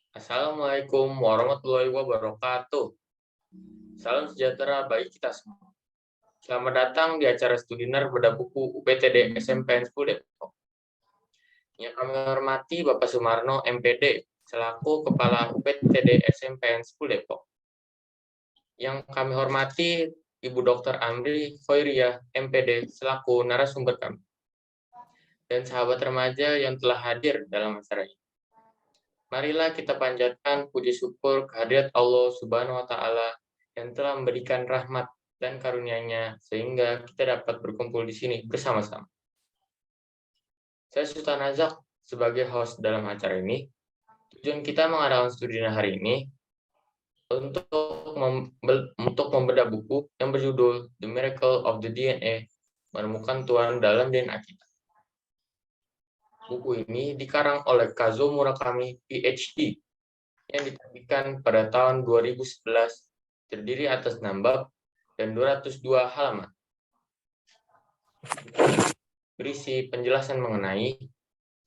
Assalamualaikum warahmatullahi wabarakatuh. Salam sejahtera bagi kita semua. Selamat datang di acara Studinar Bedah Buku UPTD SMPN 10 Depok. Yang kami hormati Bapak Sumarno, MPD, selaku Kepala UPTD SMPN 10 Depok. Yang kami hormati Ibu Dr. Amri Khoiriyah, MPD, selaku narasumber kami. Dan sahabat remaja yang telah hadir dalam acara ini. Marilah kita panjatkan puji syukur kehadirat Allah Subhanahu wa Ta'ala yang telah memberikan rahmat dan karunia-Nya sehingga kita dapat berkumpul di sini bersama-sama. Saya Sultan Azak sebagai host dalam acara ini. Tujuan kita mengadakan studi hari ini untuk membedah buku yang berjudul The Miracle of the DNA, menemukan Tuhan dalam DNA kita. Buku ini dikarang oleh Kazuo Murakami, PhD, yang diterbitkan pada tahun 2011, terdiri atas 6 bab dan 202 halaman. Berisi penjelasan mengenai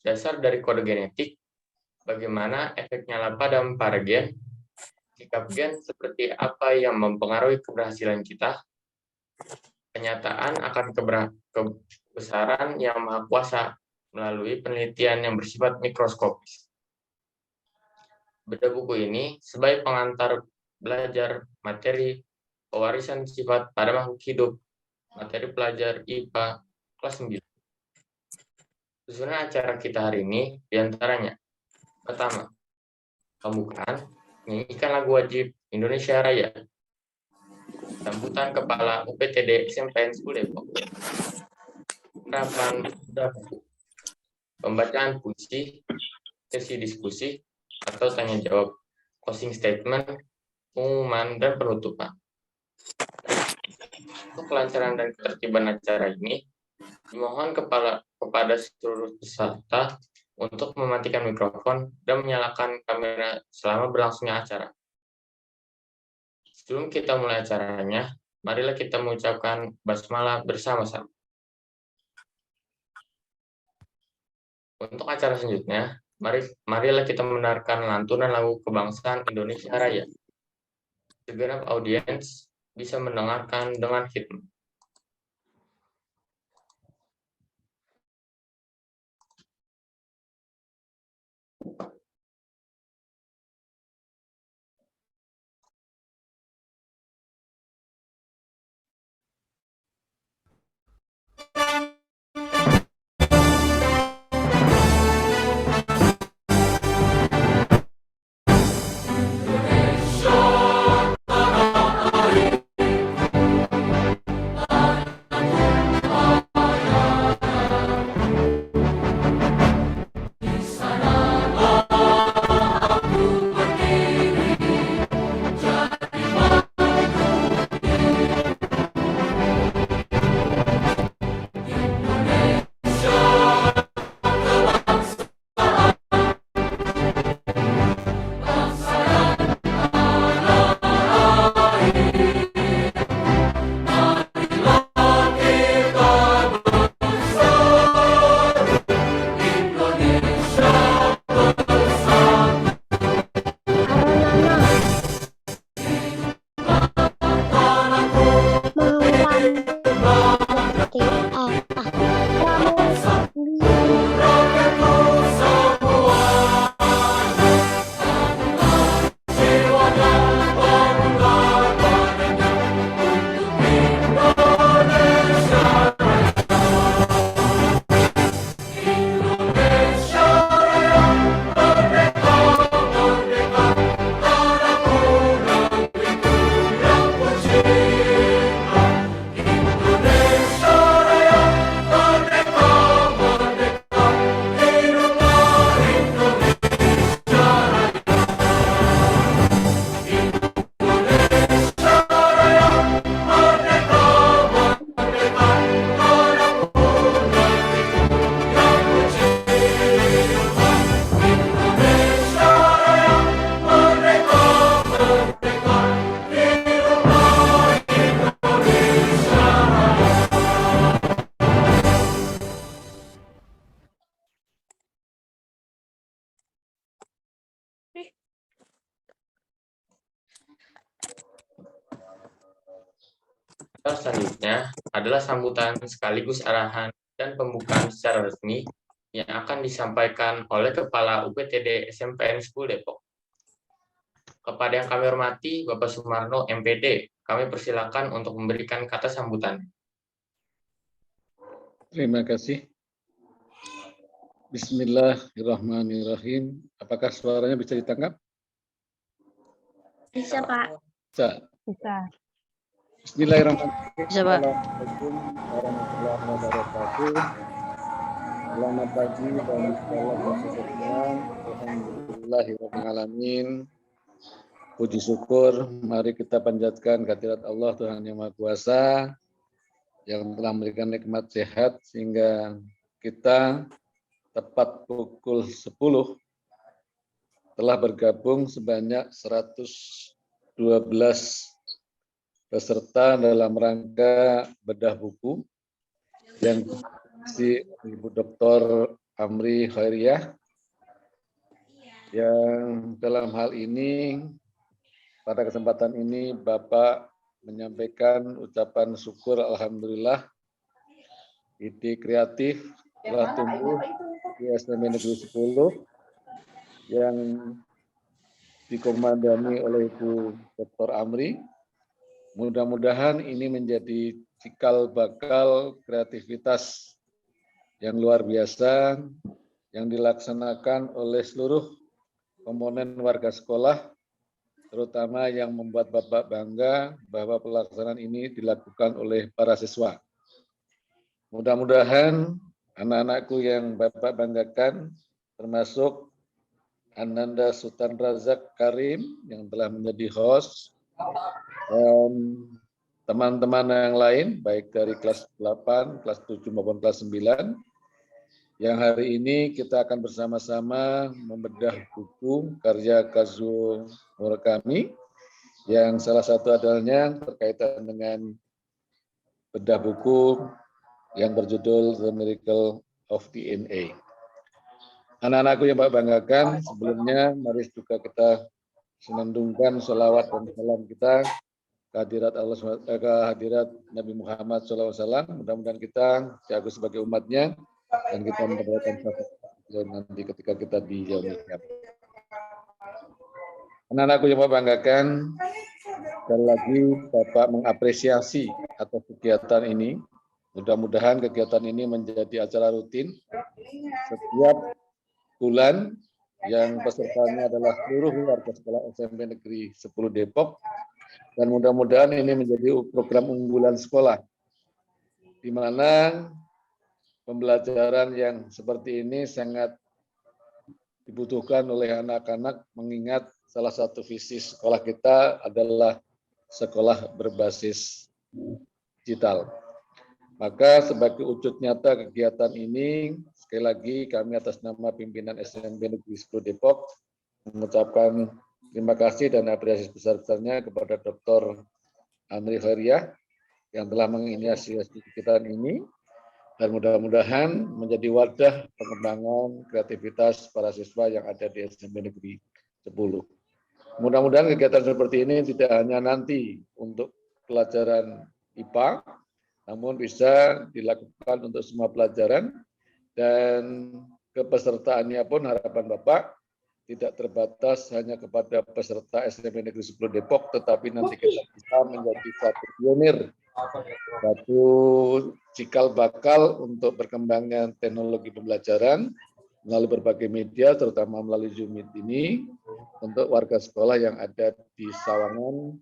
dasar dari kode genetik, bagaimana efek nyala padam pada gen, sikap gen seperti apa yang mempengaruhi keberhasilan kita, kenyataan akan kebesaran yang maha kuasa melalui penelitian yang bersifat mikroskopis. Bedah buku ini sebagai pengantar belajar materi pewarisan sifat pada makhluk hidup, materi pelajar IPA kelas 9. Susunan acara kita hari ini diantaranya: pertama, pembukaan, nyanyikan lagu wajib Indonesia Raya, sambutan Kepala UPTD SMPN 10 Depok, penerapan bedah buku, pembacaan puisi, sesi diskusi atau tanya jawab, closing statement, pengumuman, dan penutupan. Untuk kelancaran dan ketertiban acara ini, dimohon kepada seluruh peserta untuk mematikan mikrofon dan menyalakan kamera selama berlangsungnya acara. Sebelum kita mulai acaranya, marilah kita mengucapkan basmalah bersama-sama. Untuk acara selanjutnya, marilah kita mendengarkan lantunan lagu kebangsaan Indonesia Raya. Segenap audiens bisa mendengarkan dengan khidmat. Selanjutnya adalah sambutan sekaligus arahan dan pembukaan secara resmi yang akan disampaikan oleh Kepala UPTD SMPN 10 Depok. Kepada yang kami hormati, Bapak Sumarno, MPD, kami persilakan untuk memberikan kata sambutan. Terima kasih. Bismillahirrahmanirrahim. Apakah suaranya bisa ditangkap? Bisa, Pak. Bisa. Bisa. Bismillahirrahmanirrahim. Bisa, Pak. Assalamualaikum warahmatullahi wabarakatuh. Selamat pagi dan salam sejahtera. Alhamdulillahirrahmanirrahim. Puji syukur, mari kita panjatkan kehadirat Allah Tuhan Yang Maha Kuasa yang telah memberikan nikmat sehat sehingga kita tepat pukul 10 telah bergabung sebanyak 112 peserta dalam rangka bedah buku yang si Ibu Dr. Amri Khairiyah, yang dalam hal ini pada kesempatan ini Bapak menyampaikan ucapan syukur alhamdulillah ide kreatif telah tumbuh di SMP Negeri 10 yang dikomandani oleh Ibu Dr. Amri. Mudah-mudahan ini menjadi cikal bakal kreativitas yang luar biasa yang dilaksanakan oleh seluruh komponen warga sekolah, terutama yang membuat Bapak bangga bahwa pelaksanaan ini dilakukan oleh para siswa. Mudah-mudahan anak-anakku yang Bapak banggakan, termasuk Ananda Sultan Razak Karim yang telah menjadi host, dan teman-teman yang lain, baik dari kelas 8, kelas 7 maupun kelas 9, yang hari ini kita akan bersama-sama membedah buku karya Kazuo Murakami, yang salah satu adanya berkaitan dengan bedah buku yang berjudul The Miracle of DNA. Anak-anakku yang Pak banggakan, sebelumnya mari juga kita senandungkan sholawat dan salam kita kehadirat Allah, kehadirat Nabi Muhammad SAW. Mudah-mudahan kita jago sebagai umatnya dan kita mendapatkan syafaat nanti ketika kita di yaumil qiyamah. Anak-anakku yang Bapak banggakan, sekali lagi Bapak mengapresiasi atas kegiatan ini. Mudah-mudahan kegiatan ini menjadi acara rutin setiap bulan yang pesertanya adalah seluruh warga sekolah SMP Negeri 10 Depok, dan mudah-mudahan ini menjadi program unggulan sekolah di mana pembelajaran yang seperti ini sangat dibutuhkan oleh anak-anak, mengingat salah satu visi sekolah kita adalah sekolah berbasis digital. Maka sebagai wujud nyata kegiatan ini, sekali lagi kami atas nama pimpinan SMP Negeri 10 Depok mengucapkan terima kasih dan apresiasi besar-besarnya kepada Dr. Amri Khairiyah yang telah menginisiasi kegiatan ini, dan mudah-mudahan menjadi wadah pengembangan kreativitas para siswa yang ada di SMP Negeri 10. Mudah-mudahan kegiatan seperti ini tidak hanya nanti untuk pelajaran IPA, namun bisa dilakukan untuk semua pelajaran, dan kepesertaannya pun harapan Bapak tidak terbatas hanya kepada peserta SMP Negeri 10 Depok, tetapi nanti kita bisa menjadi satu pionir, satu cikal bakal untuk berkembangnya teknologi pembelajaran melalui berbagai media, terutama melalui Zoom Meet ini, untuk warga sekolah yang ada di Sawangan,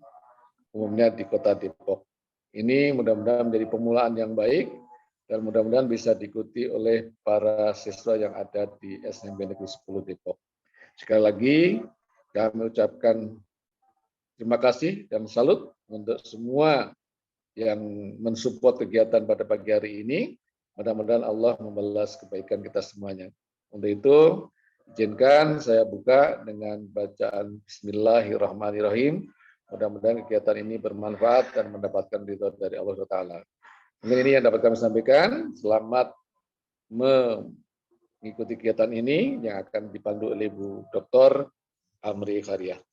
umumnya di Kota Depok. Ini mudah-mudahan menjadi permulaan yang baik, dan mudah-mudahan bisa diikuti oleh para siswa yang ada di SMP Negeri 10 Depok. Sekali lagi, kami ucapkan terima kasih dan salut untuk semua yang mensupport kegiatan pada pagi hari ini. Mudah-mudahan Allah membalas kebaikan kita semuanya. Untuk itu, izinkan saya buka dengan bacaan Bismillahirrahmanirrahim. Mudah-mudahan kegiatan ini bermanfaat dan mendapatkan ridho dari Allah Taala. Mungkin ini yang dapat kami sampaikan. Selamat mengikuti kegiatan ini yang akan dipandu oleh Ibu Dr. Amri Khairiyah.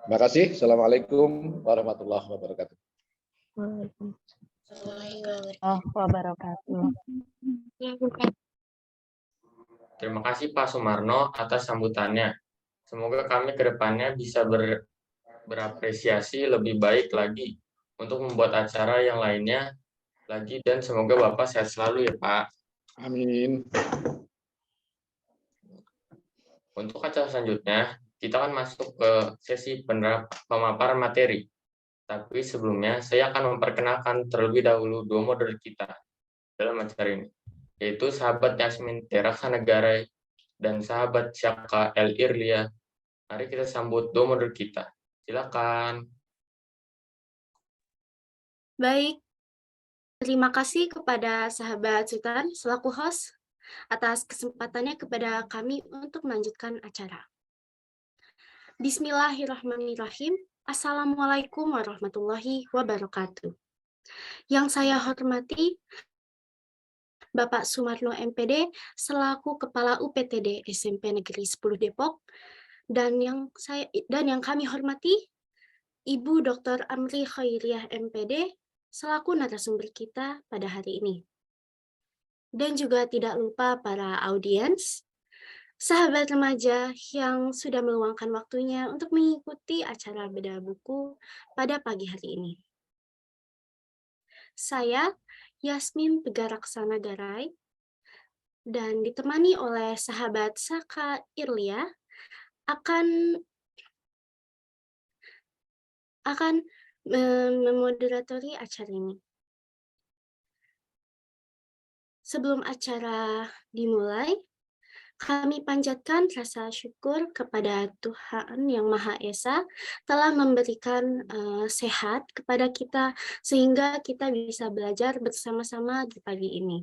Terima kasih. Assalamualaikum warahmatullahi wabarakatuh. Waalaikumsalam wabarakatuh. Terima kasih Pak Sumarno atas sambutannya. Semoga kami ke depannya bisa berapresiasi lebih baik lagi untuk membuat acara yang lainnya lagi, dan semoga Bapak sehat selalu ya Pak. Amin. Untuk acara selanjutnya, kita akan masuk ke sesi pemaparan materi. Tapi sebelumnya, saya akan memperkenalkan terlebih dahulu dua moderator kita dalam acara ini, yaitu sahabat Yasmin Terasa Negara dan sahabat Syaka El Irlia. Mari kita sambut dua moderator kita. Silakan. Baik, terima kasih kepada sahabat Sultan selaku host atas kesempatannya kepada kami untuk melanjutkan acara. Bismillahirrahmanirrahim. Assalamualaikum warahmatullahi wabarakatuh. Yang saya hormati Bapak Sumarno MPD selaku Kepala UPTD SMP Negeri 10 Depok, dan yang kami hormati Ibu Dr. Amri Khairiah MPD selaku narasumber kita pada hari ini. Dan juga tidak lupa para audiens, sahabat remaja yang sudah meluangkan waktunya untuk mengikuti acara bedah buku pada pagi hari ini. Saya, Yasmin Tegaraksana Garai, dan ditemani oleh sahabat Saka Irlia, akan memoderatori acara ini. Sebelum acara dimulai, kami panjatkan rasa syukur kepada Tuhan Yang Maha Esa telah memberikan sehat kepada kita sehingga kita bisa belajar bersama-sama di pagi ini.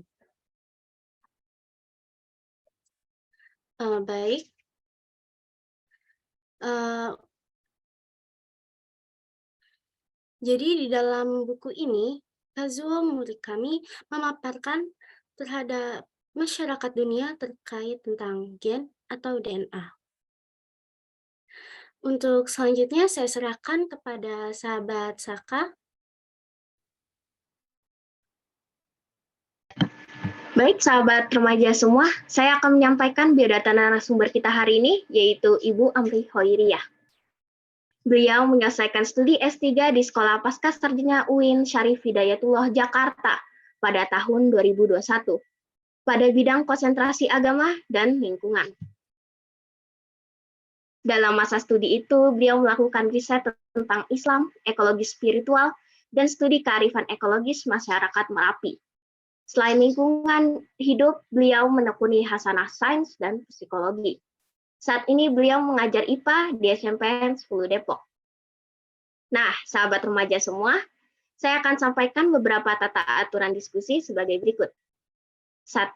Baik. Jadi di dalam buku ini, Kazuo Murakami memaparkan terhadap masyarakat dunia terkait tentang gen atau DNA. Untuk selanjutnya saya serahkan kepada sahabat Saka. Baik, sahabat remaja semua, saya akan menyampaikan biodata narasumber kita hari ini, yaitu Ibu Amri Khairiah. Beliau menyelesaikan studi S3 di Sekolah Pascasarjana UIN Syarif Hidayatullah Jakarta pada tahun 2021 pada bidang konsentrasi agama dan lingkungan. Dalam masa studi itu, beliau melakukan riset tentang Islam, ekologi spiritual, dan studi kearifan ekologis masyarakat Merapi. Selain lingkungan hidup, beliau menekuni hasanah sains dan psikologi. Saat ini beliau mengajar IPA di SMPN 10 Depok. Nah, sahabat remaja semua, saya akan sampaikan beberapa tata aturan diskusi sebagai berikut. 1.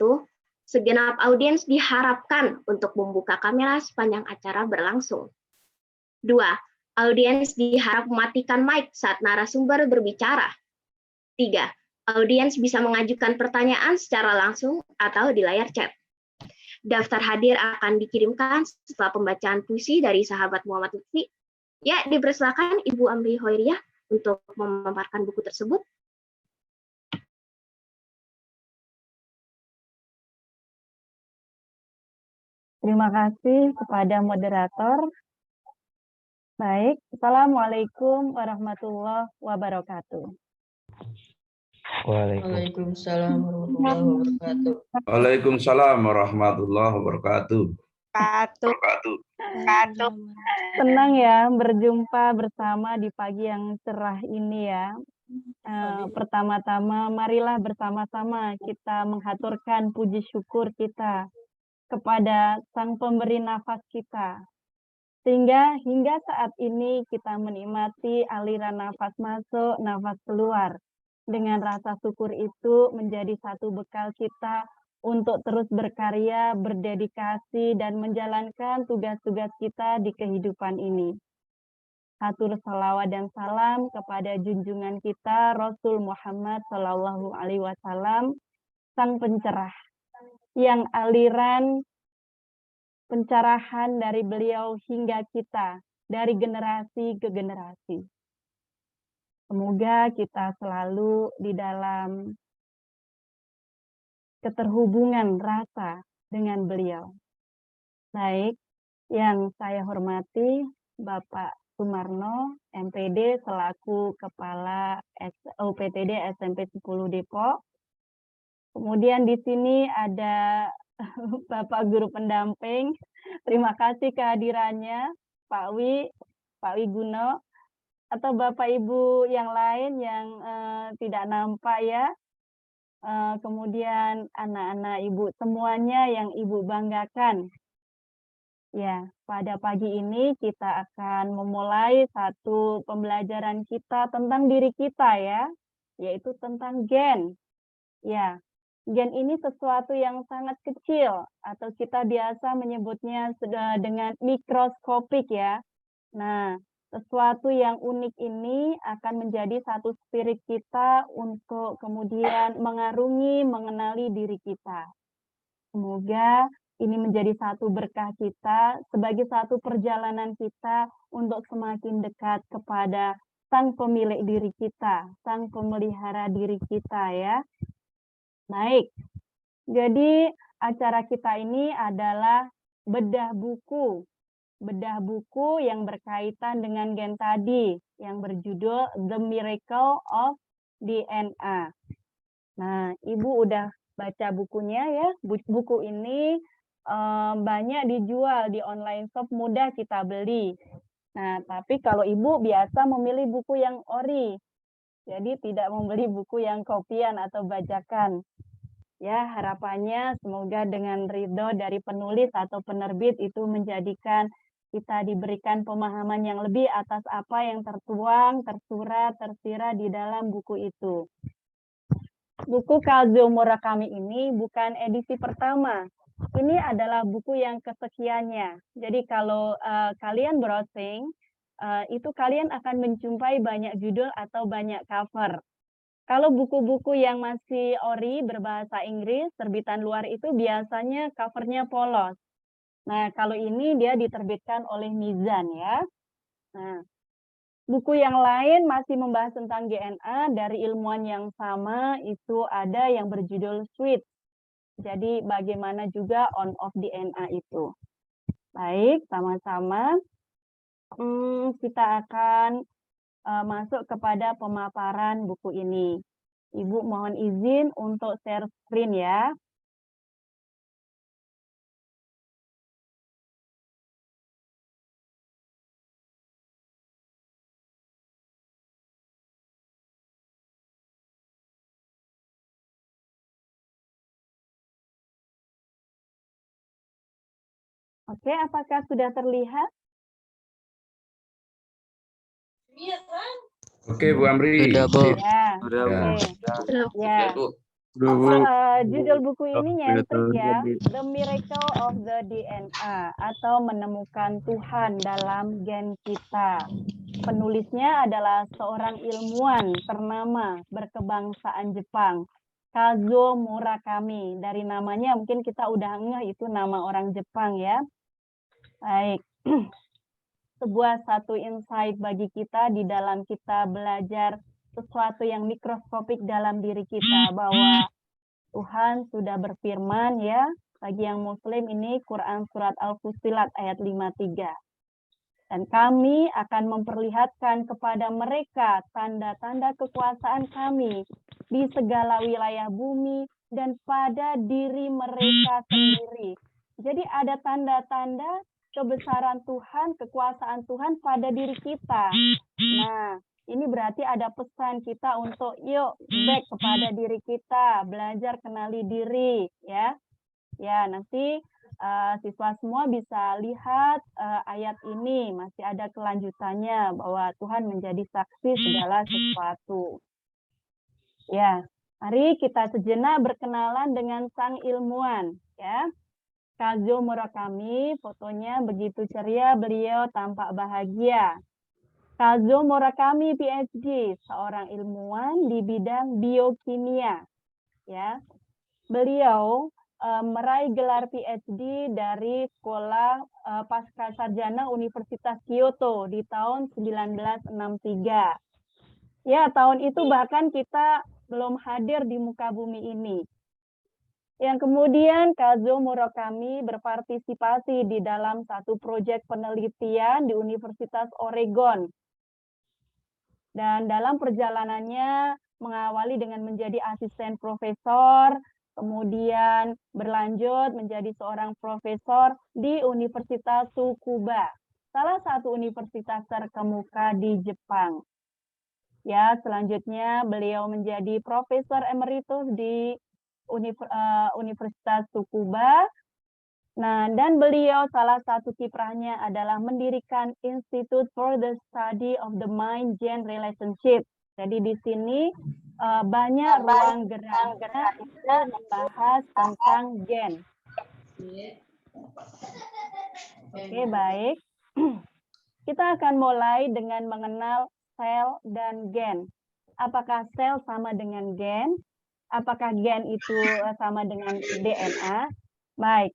Segenap audiens diharapkan untuk membuka kamera sepanjang acara berlangsung. 2. Audiens diharap mematikan mic saat narasumber berbicara. 3. Audiens bisa mengajukan pertanyaan secara langsung atau di layar chat. Daftar hadir akan dikirimkan setelah pembacaan puisi dari sahabat Muhammad Lutfi. Ya, dipersilakan Ibu Amri Khairiah untuk memaparkan buku tersebut. Terima kasih kepada moderator. Baik, Assalamualaikum warahmatullahi wabarakatuh. Waalaikumsalam warahmatullahi wabarakatuh. Waalaikumsalam warahmatullahi wabarakatuh. Senang ya berjumpa bersama di pagi yang cerah ini ya. Pertama-tama marilah bersama-sama kita menghaturkan puji syukur kita kepada Sang Pemberi nafas kita. Sehingga hingga saat ini kita menikmati aliran nafas masuk, nafas keluar. Dengan rasa syukur itu menjadi satu bekal kita untuk terus berkarya, berdedikasi, dan menjalankan tugas-tugas kita di kehidupan ini. Hatur salawat dan salam kepada junjungan kita Rasul Muhammad SAW, Sang Pencerah, yang aliran pencerahan dari beliau hingga kita, dari generasi ke generasi. Semoga kita selalu di dalam keterhubungan rasa dengan beliau. Baik, yang saya hormati Bapak Sumarno, MPD selaku Kepala UPTD SMP 10 Depok. Kemudian di sini ada Bapak Guru Pendamping. Terima kasih kehadirannya, Pak Wi Guno, atau Bapak Ibu yang lain yang tidak nampak ya. Kemudian anak-anak Ibu semuanya yang Ibu banggakan. Ya, pada pagi ini kita akan memulai satu pembelajaran kita tentang diri kita ya, yaitu tentang gen. Ya, gen ini sesuatu yang sangat kecil atau kita biasa menyebutnya dengan mikroskopik ya. Nah, sesuatu yang unik ini akan menjadi satu spirit kita untuk kemudian mengarungi, mengenali diri kita. Semoga ini menjadi satu berkah kita sebagai satu perjalanan kita untuk semakin dekat kepada sang pemilik diri kita, sang pemelihara diri kita ya. Baik, jadi acara kita ini adalah bedah buku yang berkaitan dengan gen tadi, yang berjudul The Miracle of DNA. Nah, Ibu udah baca bukunya ya. Buku ini banyak dijual di online shop, mudah kita beli. Nah, tapi kalau Ibu biasa memilih buku yang ori, jadi tidak membeli buku yang kopian atau bajakan. Ya, harapannya semoga dengan ridho dari penulis atau penerbit itu menjadikan kita diberikan pemahaman yang lebih atas apa yang tertuang, tersurat, tersira di dalam buku itu. Buku Kazuo Murakami ini bukan edisi pertama. Ini adalah buku yang kesekiannya. Jadi kalau kalian browsing, itu kalian akan menjumpai banyak judul atau banyak cover. Kalau buku-buku yang masih ori berbahasa Inggris, terbitan luar itu biasanya covernya polos. Nah, kalau ini dia diterbitkan oleh Mizan ya. Nah, buku yang lain masih membahas tentang DNA dari ilmuwan yang sama, itu ada yang berjudul Switch. Jadi bagaimana juga on-off DNA itu. Baik, sama-sama kita akan masuk kepada pemaparan buku ini. Ibu mohon izin untuk share screen ya. Oke, apakah sudah terlihat? Oke, Bu Amri. Sudah, Bu. Sip. Ya, Sudah, Bu. oke. Ya, Ya. Bu. Judul buku ini nyentrik ya, The Miracle of the DNA atau menemukan Tuhan dalam gen kita. Penulisnya adalah seorang ilmuwan ternama berkebangsaan Jepang, Kazuo Murakami. Dari namanya mungkin kita udah ngeh itu nama orang Jepang ya. Baik. Sebuah satu insight bagi kita di dalam kita belajar sesuatu yang mikroskopik dalam diri kita, bahwa Tuhan sudah berfirman ya, bagi yang muslim ini Quran surat Al-Fussilat ayat 53. Dan kami akan memperlihatkan kepada mereka tanda-tanda kekuasaan kami di segala wilayah bumi dan pada diri mereka sendiri. Jadi ada tanda-tanda kebesaran Tuhan, kekuasaan Tuhan pada diri kita. Nah, ini berarti ada pesan kita untuk yuk back kepada diri kita, belajar kenali diri ya. Ya, nanti siswa semua bisa lihat ayat ini, masih ada kelanjutannya bahwa Tuhan menjadi saksi segala sesuatu. Ya, mari kita sejenak berkenalan dengan sang ilmuwan ya. Kazuo Murakami, fotonya begitu ceria, beliau tampak bahagia. Kazuo Murakami PhD, seorang ilmuwan di bidang biokimia. Ya, beliau meraih gelar PhD dari Sekolah Pascasarjana Universitas Kyoto di tahun 1963. Ya, tahun itu bahkan kita belum hadir di muka bumi ini. Yang kemudian Kazuo Murakami berpartisipasi di dalam satu proyek penelitian di Universitas Oregon. Dan dalam perjalanannya mengawali dengan menjadi asisten profesor, kemudian berlanjut menjadi seorang profesor di Universitas Tsukuba, salah satu universitas terkemuka di Jepang. Ya, selanjutnya beliau menjadi profesor emeritus di Universitas Tsukuba. Nah, dan beliau salah satu kiprahnya adalah mendirikan Institute for the Study of the Mind-Gen Relationship. Jadi di sini banyak ruang geraknya itu membahas tentang gen. Oke, baik. Kita akan mulai dengan mengenal sel dan gen. Apakah sel sama dengan gen? Apakah gen itu sama dengan DNA? Baik.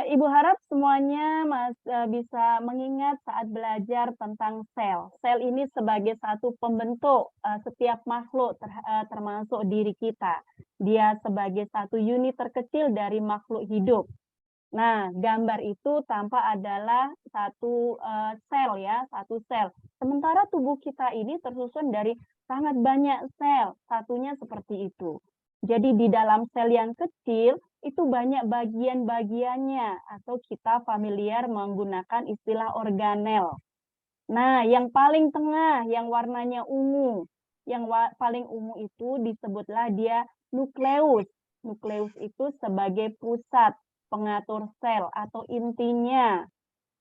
Ibu harap semuanya bisa mengingat saat belajar tentang sel. Sel ini sebagai satu pembentuk setiap makhluk termasuk diri kita. Dia sebagai satu unit terkecil dari makhluk hidup. Nah, gambar itu tampak adalah satu sel ya, satu sel. Sementara tubuh kita ini tersusun dari sangat banyak sel, satunya seperti itu. Jadi di dalam sel yang kecil itu banyak bagian-bagiannya atau kita familiar menggunakan istilah organel. Nah, yang paling tengah yang warnanya ungu, yang paling ungu itu disebutlah dia nukleus. Nukleus itu sebagai pusat pengatur sel atau intinya.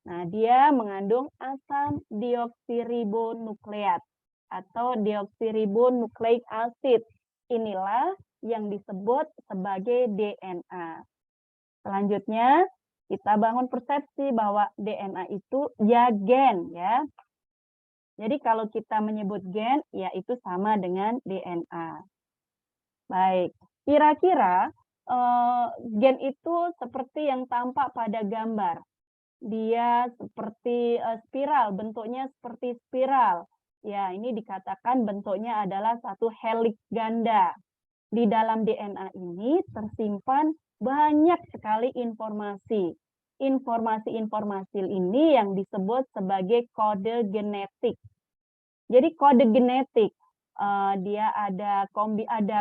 Nah, dia mengandung asam deoksiribonukleat atau deoksiribonukleik acid. Inilah yang disebut sebagai DNA. Selanjutnya, kita bangun persepsi bahwa DNA itu ya gen ya. Jadi kalau kita menyebut gen, ya itu sama dengan DNA. Baik, kira-kira gen itu seperti yang tampak pada gambar. Dia seperti spiral, bentuknya seperti spiral. Ya, ini dikatakan bentuknya adalah satu heliks ganda. Di dalam DNA ini tersimpan banyak sekali informasi. Informasi-informasi ini yang disebut sebagai kode genetik. Jadi kode genetik, dia ada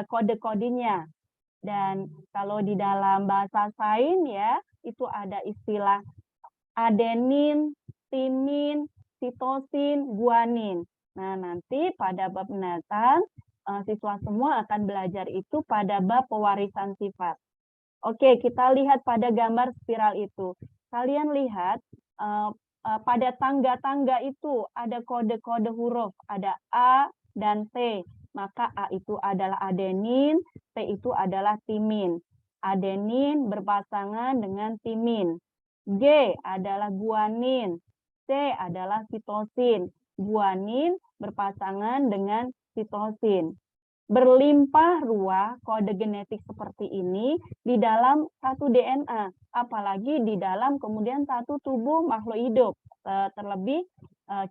kode-kodenya. Dan kalau di dalam bahasa sains ya, itu ada istilah adenin, timin, sitosin, guanin. Nah, nanti pada bab mendatang, siswa semua akan belajar itu pada bab pewarisan sifat. Oke, kita lihat pada gambar spiral itu. Kalian lihat pada tangga-tangga itu ada kode-kode huruf, ada A dan T. Maka A itu adalah adenin, T itu adalah timin. Adenin berpasangan dengan timin. G adalah guanin, C adalah sitosin. Guanin berpasangan dengan sitosin. Berlimpah ruah kode genetik seperti ini di dalam satu DNA, apalagi di dalam kemudian satu tubuh makhluk hidup. Terlebih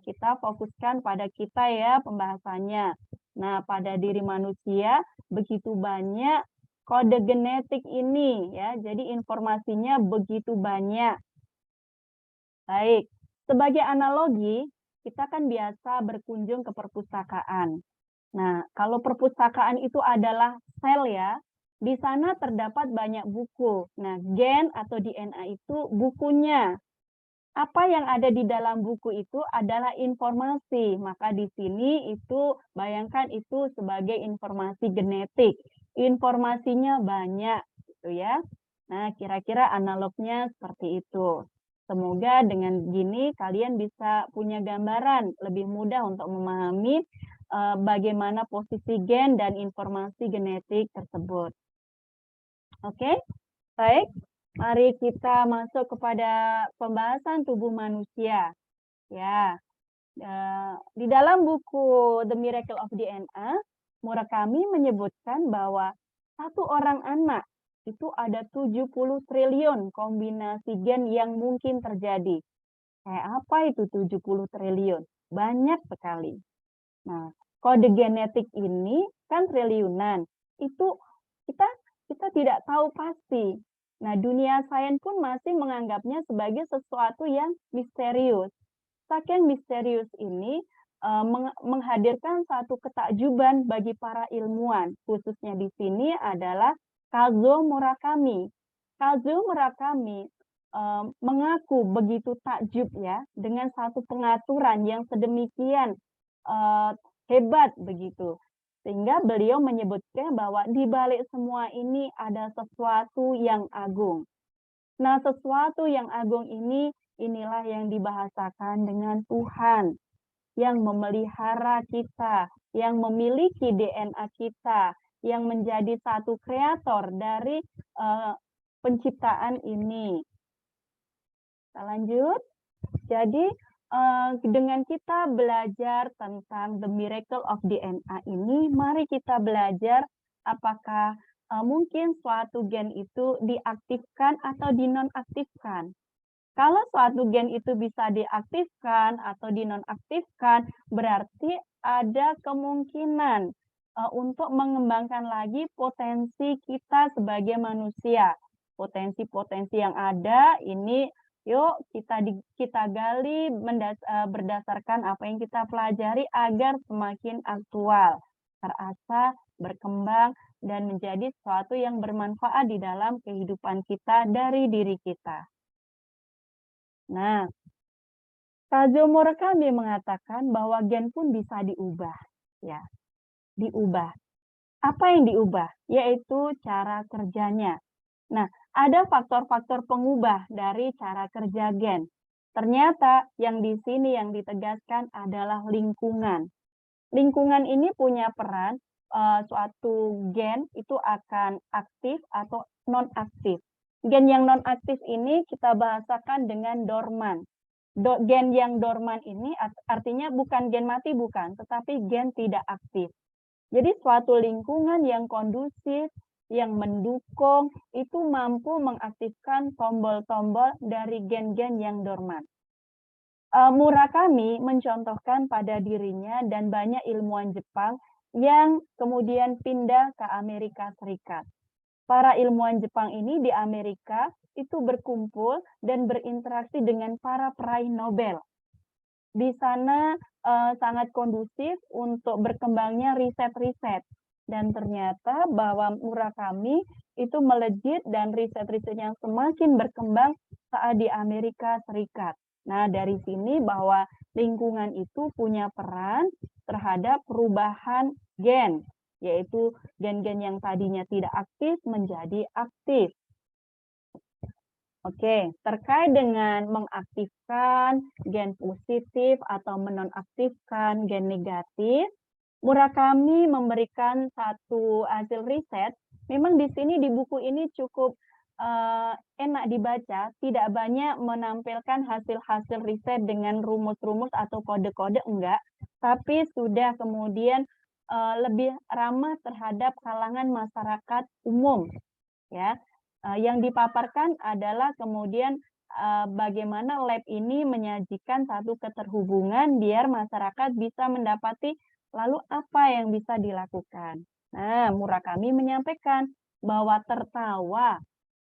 kita fokuskan pada kita ya pembahasannya. Nah, pada diri manusia begitu banyak kode genetik ini ya, jadi informasinya begitu banyak. Baik, sebagai analogi, kita kan biasa berkunjung ke perpustakaan. Nah, kalau perpustakaan itu adalah sel ya, di sana terdapat banyak buku. Nah, gen atau DNA itu bukunya. Apa yang ada di dalam buku itu adalah informasi. Maka di sini itu bayangkan itu sebagai informasi genetik. Informasinya banyak gitu ya. Nah, kira-kira analognya seperti itu. Semoga dengan gini kalian bisa punya gambaran lebih mudah untuk memahami bagaimana posisi gen dan informasi genetik tersebut. Oke, baik. Mari kita masuk kepada pembahasan tubuh manusia. Ya, di dalam buku The Miracle of DNA, Murakami menyebutkan bahwa satu orang anak itu ada 70 triliun kombinasi gen yang mungkin terjadi. Kayak apa itu 70 triliun? Banyak sekali. Nah, kode genetik ini kan triliunan. Itu kita tidak tahu pasti. Nah, dunia sains pun masih menganggapnya sebagai sesuatu yang misterius. Saking misterius ini menghadirkan satu ketakjuban bagi para ilmuwan, khususnya di sini adalah Kazuo Murakami. Kazuo Murakami mengaku begitu takjub ya dengan satu pengaturan yang sedemikian hebat begitu. Sehingga beliau menyebutkan bahwa di balik semua ini ada sesuatu yang agung. Nah, sesuatu yang agung ini, inilah yang dibahasakan dengan Tuhan, yang memelihara kita, yang memiliki DNA kita, yang menjadi satu kreator dari penciptaan ini. Kita lanjut. Jadi, dengan kita belajar tentang the miracle of DNA ini, mari kita belajar apakah mungkin suatu gen itu diaktifkan atau dinonaktifkan. Kalau suatu gen itu bisa diaktifkan atau dinonaktifkan, berarti ada kemungkinan untuk mengembangkan lagi potensi kita sebagai manusia. Potensi-potensi yang ada ini yuk kita gali berdasarkan apa yang kita pelajari agar semakin aktual, terasa, berkembang, dan menjadi sesuatu yang bermanfaat di dalam kehidupan kita dari diri kita. Nah, Kazuo Murakami mengatakan bahwa gen pun bisa diubah, ya, diubah. Apa yang diubah? Yaitu cara kerjanya. Nah, ada faktor-faktor pengubah dari cara kerja gen. Ternyata yang di sini yang ditegaskan adalah lingkungan. Lingkungan ini punya peran suatu gen itu akan aktif atau non-aktif. Gen yang non-aktif ini kita bahasakan dengan dorman. Gen yang dorman ini artinya bukan gen mati, bukan, tetapi gen tidak aktif. Jadi suatu lingkungan yang kondusif, yang mendukung, itu mampu mengaktifkan tombol-tombol dari gen-gen yang dorman. Murakami mencontohkan pada dirinya dan banyak ilmuwan Jepang yang kemudian pindah ke Amerika Serikat. Para ilmuwan Jepang ini di Amerika itu berkumpul dan berinteraksi dengan para peraih Nobel. Di sana sangat kondusif untuk berkembangnya riset-riset. Dan ternyata bahwa Murakami itu melejit dan riset-risetnya semakin berkembang saat di Amerika Serikat. Nah, dari sini bahwa lingkungan itu punya peran terhadap perubahan gen, yaitu gen-gen yang tadinya tidak aktif menjadi aktif. Oke, terkait dengan mengaktifkan gen positif atau menonaktifkan gen negatif, Murakami memberikan satu hasil riset. Memang di sini di buku ini cukup enak dibaca, tidak banyak menampilkan hasil-hasil riset dengan rumus-rumus atau kode-kode, enggak, tapi sudah kemudian lebih ramah terhadap kalangan masyarakat umum, ya. Yang dipaparkan adalah kemudian bagaimana lab ini menyajikan satu keterhubungan biar masyarakat bisa mendapati lalu apa yang bisa dilakukan. Nah, Murakami menyampaikan bahwa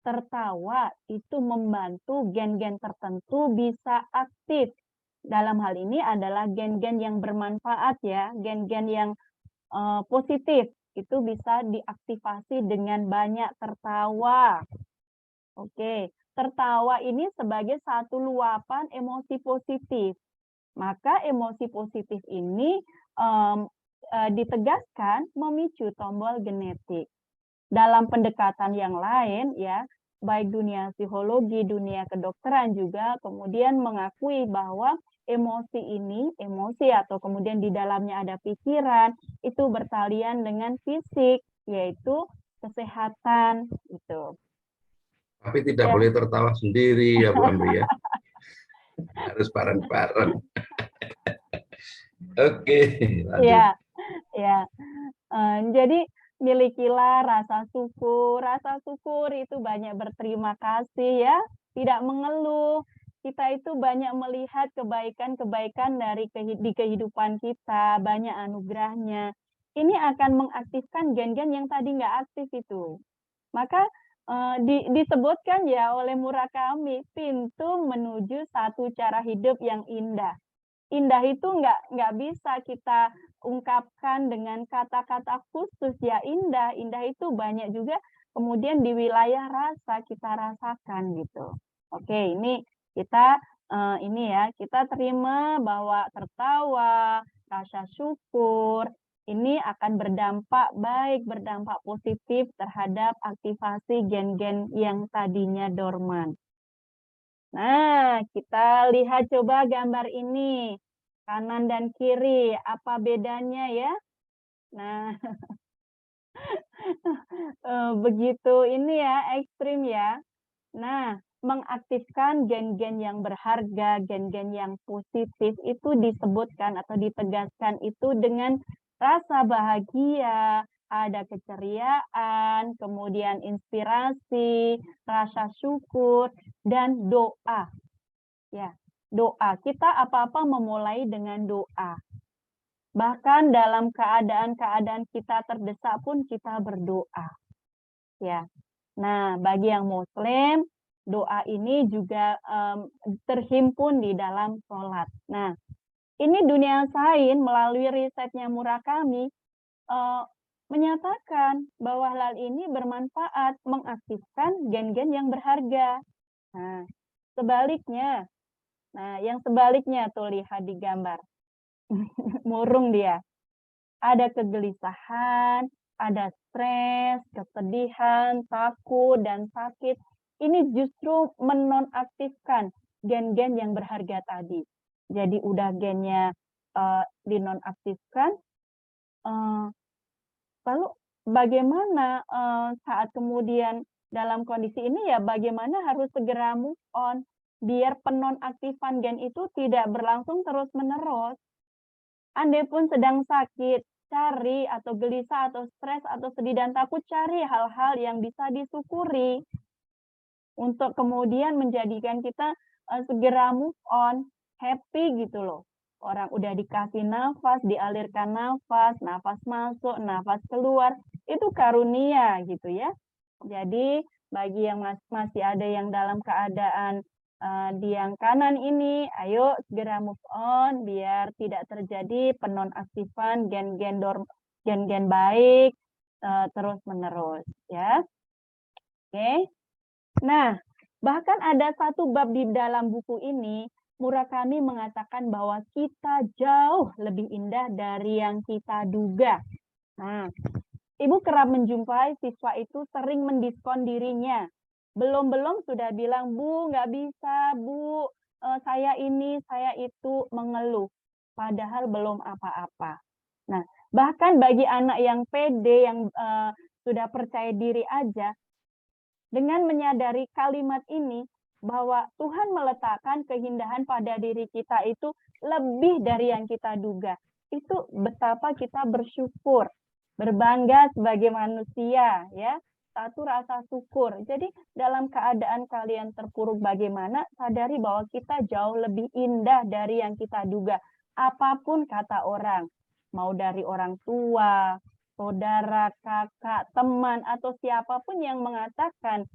tertawa itu membantu gen-gen tertentu bisa aktif. Dalam hal ini adalah gen-gen yang bermanfaat ya, gen-gen yang positif. Itu bisa diaktifasi dengan banyak tertawa. Oke, tertawa ini sebagai satu luapan emosi positif. Maka emosi positif ini ditegaskan memicu tombol genetik. Dalam pendekatan yang lain, ya, baik dunia psikologi, dunia kedokteran juga kemudian mengakui bahwa emosi atau kemudian di dalamnya ada pikiran, itu bertalian dengan fisik, yaitu kesehatan. Gitu. Tapi tidak boleh tertawa sendiri ya Bu Amri ya. Harus bareng-bareng. Oke, lanjut. Ya, ya. Jadi milikilah rasa syukur. Rasa syukur itu banyak berterima kasih ya, tidak mengeluh. kita itu banyak melihat kebaikan-kebaikan di kehidupan kita, banyak anugerahnya. Ini akan mengaktifkan gen-gen yang tadi nggak aktif itu. Maka disebutkan ya oleh Murakami, pintu menuju satu cara hidup yang indah. Indah itu nggak bisa kita ungkapkan dengan kata-kata khusus ya indah. Indah itu banyak juga kemudian di wilayah rasa kita rasakan gitu. Oke, ini kita ini ya kita terima bahwa tertawa, rasa syukur ini akan berdampak baik, berdampak positif terhadap aktivasi gen-gen yang tadinya dorman. Nah, kita lihat coba gambar ini. Kanan dan kiri, apa bedanya ya? Nah, begitu ini ya, ekstrim ya. Nah, mengaktifkan gen-gen yang berharga, gen-gen yang positif itu disebutkan atau ditegaskan itu dengan rasa bahagia, ada keceriaan, kemudian inspirasi, rasa syukur, dan doa. Ya, doa. Kita apa-apa memulai dengan doa. Bahkan dalam keadaan-keadaan kita terdesak pun kita berdoa. Ya. Nah, bagi yang Muslim, doa ini juga terhimpun di dalam sholat. Nah, ini Dunia Sains melalui risetnya Murakami menyatakan bahwa hal ini bermanfaat, mengaktifkan gen-gen yang berharga. Nah, sebaliknya, yang sebaliknya tuh lihat di gambar, murung dia. Ada kegelisahan, ada stres, kesedihan, takut, dan sakit. Ini justru menonaktifkan gen-gen yang berharga tadi. Jadi udah gennya dinonaktifkan, lalu bagaimana saat kemudian dalam kondisi ini ya bagaimana harus segera move on biar penonaktifan gen itu tidak berlangsung terus-menerus. Andai pun sedang sakit, cari atau gelisah atau stres atau sedih dan takut, cari hal-hal yang bisa disyukuri untuk kemudian menjadikan kita segera move on, happy gitu loh. Orang udah dikasih nafas, dialirkan nafas, nafas masuk, nafas keluar, itu karunia gitu ya. Jadi bagi yang masih ada yang dalam keadaan di yang kanan ini, ayo segera move on biar tidak terjadi penonaktifan gen-gen baik terus menerus ya. Oke. Nah, bahkan ada satu bab di dalam buku ini, Murakami mengatakan bahwa kita jauh lebih indah dari yang kita duga. Nah, Ibu kerap menjumpai siswa itu sering mendiskon dirinya. Belum-belum sudah bilang, Bu, nggak bisa, Bu, saya ini, saya itu, mengeluh. Padahal belum apa-apa. Nah, bahkan bagi anak yang pede, yang sudah percaya diri aja, dengan menyadari kalimat ini, bahwa Tuhan meletakkan keindahan pada diri kita itu lebih dari yang kita duga. Itu betapa kita bersyukur, berbangga sebagai manusia, ya. Satu rasa syukur. Jadi dalam keadaan kalian terpuruk bagaimana, sadari bahwa kita jauh lebih indah dari yang kita duga. Apapun kata orang, mau dari orang tua, saudara, kakak, teman, atau siapapun yang mengatakan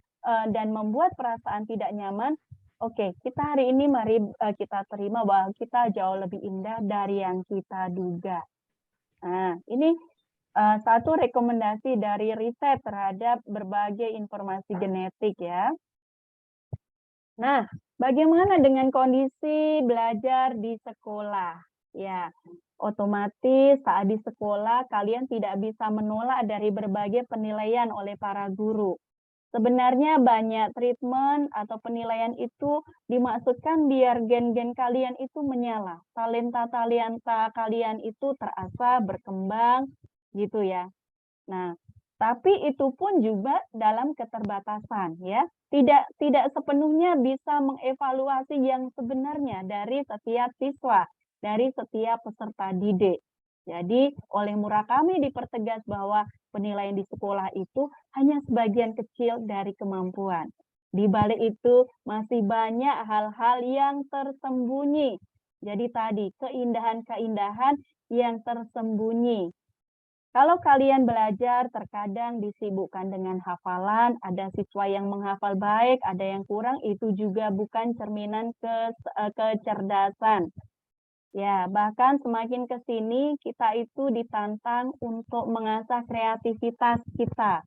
dan membuat perasaan tidak nyaman, oke, kita hari ini mari kita terima bahwa kita jauh lebih indah dari yang kita duga. Nah, ini satu rekomendasi dari riset terhadap berbagai informasi genetik ya. Nah, bagaimana dengan kondisi belajar di sekolah? Ya, otomatis saat di sekolah kalian tidak bisa menolak dari berbagai penilaian oleh para guru. Sebenarnya banyak treatment atau penilaian itu dimaksudkan biar gen-gen kalian itu menyala. Talenta-talenta kalian itu terasa berkembang gitu ya. Nah, tapi itu pun juga dalam keterbatasan ya. Tidak sepenuhnya bisa mengevaluasi yang sebenarnya dari setiap siswa, dari setiap peserta didik. Jadi oleh Murakami dipertegas bahwa penilaian di sekolah itu hanya sebagian kecil dari kemampuan. Di balik itu masih banyak hal-hal yang tersembunyi. Jadi tadi, keindahan-keindahan yang tersembunyi. Kalau kalian belajar, terkadang disibukkan dengan hafalan, ada siswa yang menghafal baik, ada yang kurang, itu juga bukan cerminan kecerdasan. Ya, bahkan semakin ke sini, kita itu ditantang untuk mengasah kreativitas kita.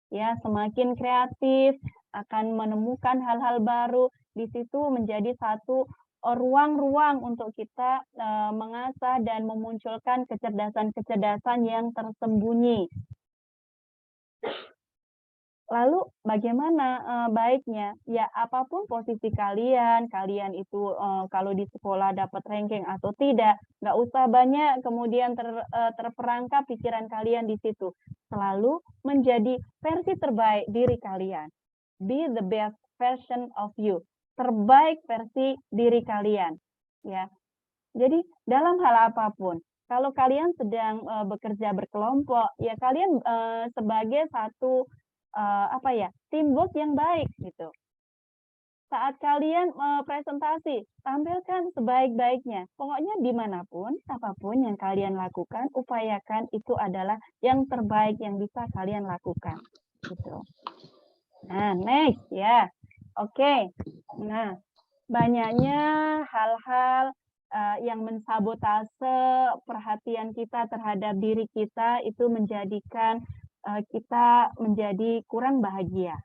Ya, semakin kreatif, akan menemukan hal-hal baru, di situ menjadi satu ruang-ruang untuk kita mengasah dan memunculkan kecerdasan-kecerdasan yang tersembunyi. Lalu bagaimana baiknya? Ya, apapun posisi kalian, kalian itu kalau di sekolah dapat ranking atau tidak, nggak usah banyak kemudian terperangkap pikiran kalian di situ. Selalu menjadi versi terbaik diri kalian. Be the best version of you. Terbaik versi diri kalian. Ya. Jadi dalam hal apapun, kalau kalian sedang bekerja berkelompok, ya kalian sebagai satu teamwork yang baik gitu. Saat kalian presentasi, tampilkan sebaik-baiknya. Pokoknya dimanapun, apapun yang kalian lakukan, upayakan itu adalah yang terbaik yang bisa kalian lakukan. Gitu. Nah, next ya. Oke. Nah, banyaknya hal-hal yang mensabotase perhatian kita terhadap diri kita itu menjadikan kita menjadi kurang bahagia.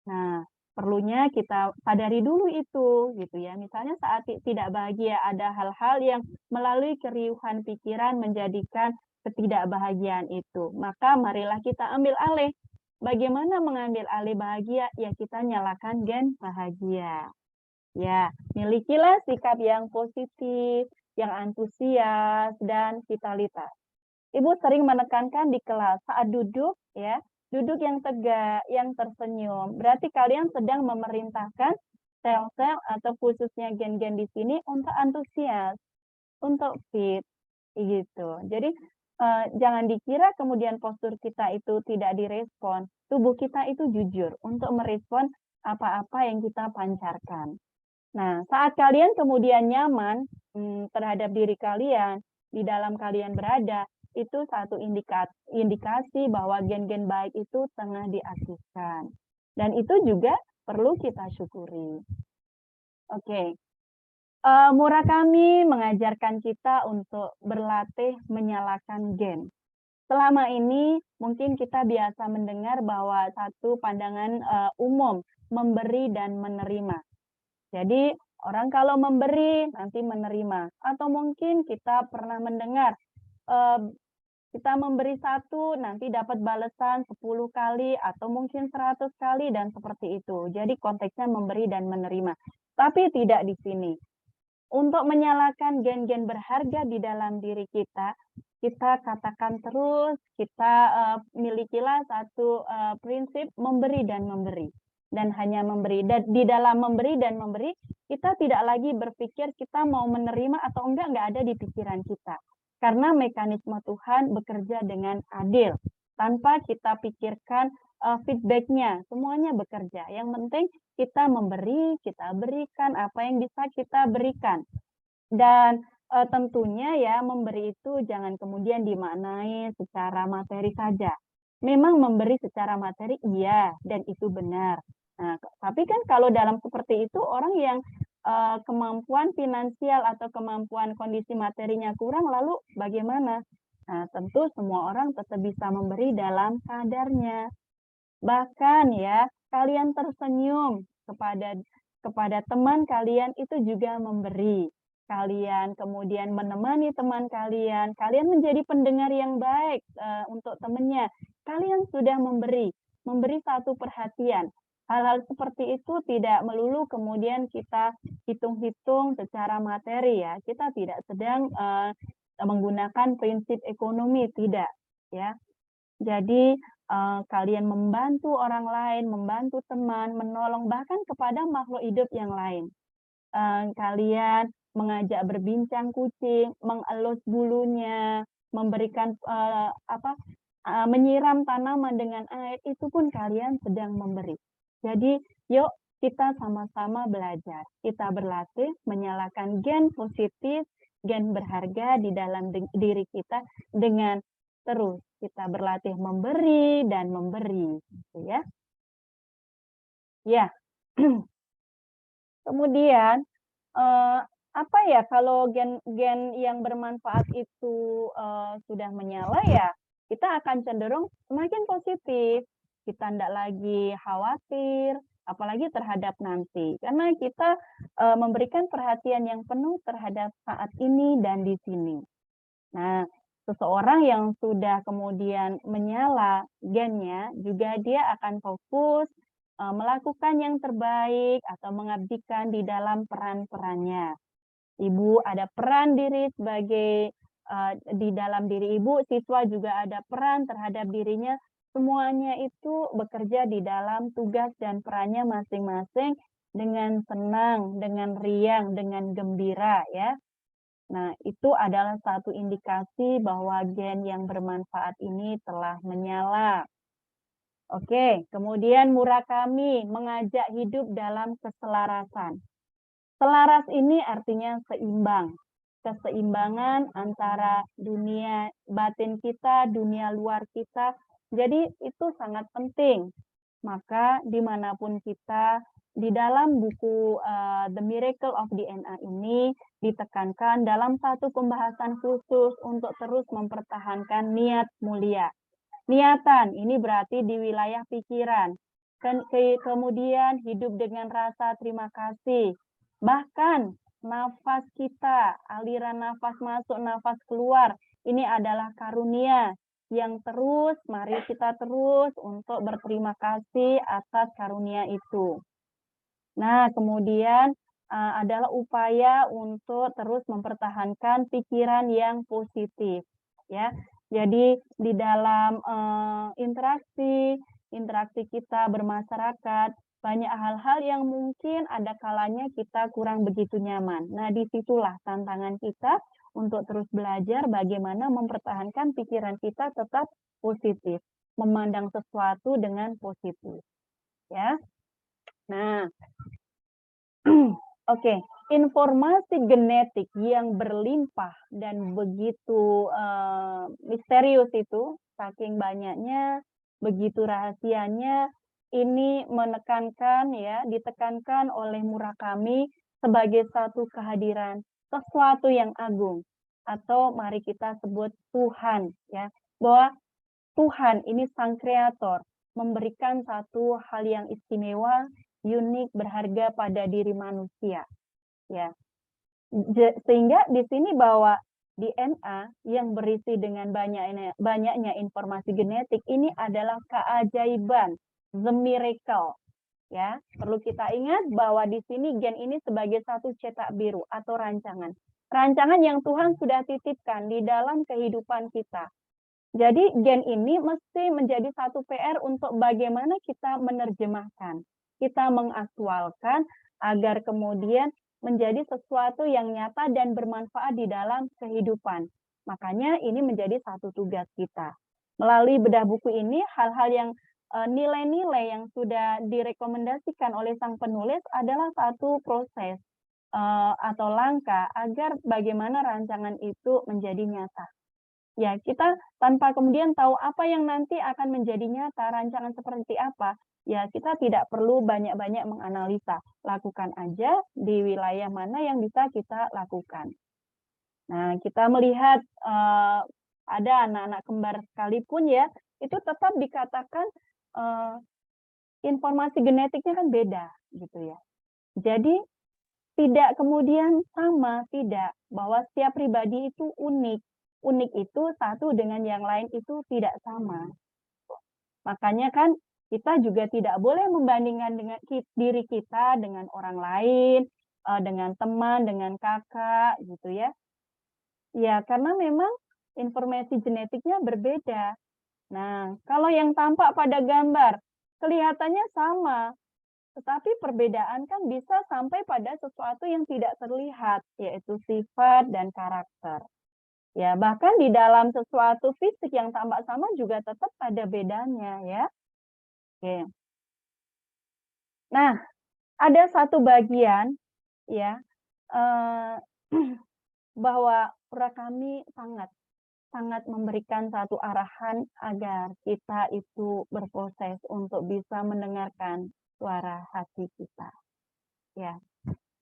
Nah, perlunya kita sadari dulu itu, gitu ya. Misalnya saat tidak bahagia, ada hal-hal yang melalui keriuhan pikiran menjadikan ketidakbahagiaan itu. Maka marilah kita ambil alih. Bagaimana mengambil alih bahagia? Ya kita nyalakan gen bahagia. Ya, milikilah sikap yang positif, yang antusias, dan vitalitas. Ibu sering menekankan di kelas saat duduk, ya, duduk yang tegak, yang tersenyum. Berarti kalian sedang memerintahkan sel-sel atau khususnya gen-gen di sini untuk antusias, untuk fit, gitu. Jadi jangan dikira kemudian postur kita itu tidak direspon. Tubuh kita itu jujur untuk merespon apa-apa yang kita pancarkan. Nah, saat kalian kemudian nyaman terhadap diri kalian, di dalam kalian berada, itu satu indikasi bahwa gen-gen baik itu tengah diaktifkan. Dan itu juga perlu kita syukuri. Oke. Murakami mengajarkan kita untuk berlatih menyalakan gen. Selama ini mungkin kita biasa mendengar bahwa satu pandangan umum, memberi dan menerima. Jadi orang kalau memberi nanti menerima. Atau mungkin kita pernah mendengar kita memberi 1 nanti dapat balasan 10 kali atau mungkin 100 kali dan seperti itu. Jadi konteksnya memberi dan menerima. Tapi tidak di sini. Untuk menyalakan gen-gen berharga di dalam diri kita, kita katakan terus, kita milikilah satu prinsip memberi dan memberi. Dan hanya memberi. Dan di dalam memberi dan memberi, kita tidak lagi berpikir kita mau menerima atau enggak ada di pikiran kita. Karena mekanisme Tuhan bekerja dengan adil. Tanpa kita pikirkan feedback-nya, semuanya bekerja. Yang penting kita memberi, kita berikan apa yang bisa kita berikan. Dan tentunya ya memberi itu jangan kemudian dimaknai secara materi saja. Memang memberi secara materi iya, dan itu benar. Nah, tapi kan kalau dalam seperti itu orang yang kemampuan finansial atau kemampuan kondisi materinya kurang, lalu bagaimana? Nah, tentu semua orang tetap bisa memberi dalam kadarnya. Bahkan ya, kalian tersenyum kepada teman kalian itu juga memberi. Kalian kemudian menemani teman kalian menjadi pendengar yang baik untuk temannya. Kalian sudah memberi satu perhatian. Hal-hal seperti itu tidak melulu kemudian kita hitung-hitung secara materi ya. Kita tidak sedang menggunakan prinsip ekonomi, tidak ya. Jadi kalian membantu orang lain, membantu teman, menolong bahkan kepada makhluk hidup yang lain. Kalian mengajak berbincang kucing, mengelus bulunya, memberikan menyiram tanaman dengan air, itu pun kalian sedang memberi. Jadi Yuk kita sama-sama belajar. Kita berlatih menyalakan gen positif, gen berharga di dalam diri kita dengan terus kita berlatih memberi dan memberi, gitu ya. Ya. Kemudian apa ya kalau gen yang bermanfaat itu sudah menyala ya, kita akan cenderung semakin positif. Kita tidak lagi khawatir, apalagi terhadap nanti, karena kita memberikan perhatian yang penuh terhadap saat ini dan di sini. Nah, seseorang yang sudah kemudian menyala gennya, juga dia akan fokus melakukan yang terbaik atau mengabdikan di dalam peran-perannya. Ibu ada peran diri sebagai di dalam diri ibu, siswa juga ada peran terhadap dirinya. Semuanya itu bekerja di dalam tugas dan perannya masing-masing dengan senang, dengan riang, dengan gembira ya. Nah, itu adalah satu indikasi bahwa gen yang bermanfaat ini telah menyala. Oke, kemudian Murakami mengajak hidup dalam keselarasan. Selaras ini artinya seimbang. Keseimbangan antara dunia batin kita, dunia luar kita. Jadi itu sangat penting. Maka dimanapun kita, di dalam buku The Miracle of DNA ini ditekankan dalam satu pembahasan khusus untuk terus mempertahankan niat mulia. Niatan ini berarti di wilayah pikiran. Kemudian hidup dengan rasa terima kasih. Bahkan nafas kita, aliran nafas masuk, nafas keluar, ini adalah karunia yang terus, mari kita terus untuk berterima kasih atas karunia itu. Nah, kemudian adalah upaya untuk terus mempertahankan pikiran yang positif, ya. Jadi di dalam interaksi kita bermasyarakat, banyak hal-hal yang mungkin ada kalanya kita kurang begitu nyaman. Nah, disitulah tantangan kita untuk terus belajar bagaimana mempertahankan pikiran kita tetap positif, memandang sesuatu dengan positif, ya. Nah, oke, informasi genetik yang berlimpah dan begitu misterius itu, saking banyaknya, begitu rahasianya, ini ditekankan oleh Murakami sebagai satu kehadiran, sesuatu yang agung, atau mari kita sebut Tuhan, ya, bahwa Tuhan ini sang kreator memberikan satu hal yang istimewa, unik, berharga pada diri manusia, ya. Sehingga di sini bahwa DNA yang berisi dengan banyaknya informasi genetik ini adalah keajaiban, the miracle, ya. Perlu kita ingat bahwa di sini gen ini sebagai satu cetak biru atau rancangan yang Tuhan sudah titipkan di dalam kehidupan kita. Jadi gen ini mesti menjadi satu PR untuk bagaimana kita menerjemahkan, kita mengaktualkan agar kemudian menjadi sesuatu yang nyata dan bermanfaat di dalam kehidupan. Makanya ini menjadi satu tugas kita. Melalui bedah buku ini, hal-hal yang nilai-nilai yang sudah direkomendasikan oleh sang penulis adalah satu proses atau langkah agar bagaimana rancangan itu menjadi nyata. Ya, kita tanpa kemudian tahu apa yang nanti akan menjadi nyata, rancangan seperti apa, ya kita tidak perlu banyak-banyak menganalisa. Lakukan aja di wilayah mana yang bisa kita lakukan. Nah, kita melihat ada anak-anak kembar sekalipun ya, itu tetap dikatakan informasi genetiknya kan beda, gitu ya. Jadi, tidak kemudian sama, tidak. Bahwa setiap pribadi itu unik. Unik itu satu dengan yang lain itu tidak sama. Makanya kan kita juga tidak boleh membandingkan dengan diri kita dengan orang lain, dengan teman, dengan kakak, gitu ya. Ya, karena memang informasi genetiknya berbeda. Nah, kalau yang tampak pada gambar, kelihatannya sama, tetapi perbedaan kan bisa sampai pada sesuatu yang tidak terlihat, yaitu sifat dan karakter. Ya, bahkan di dalam sesuatu fisik yang tampak sama juga tetap ada bedanya, ya. Oke. Nah, ada satu bagian ya bahwa pura kami sangat memberikan satu arahan agar kita itu berproses untuk bisa mendengarkan suara hati kita. Ya,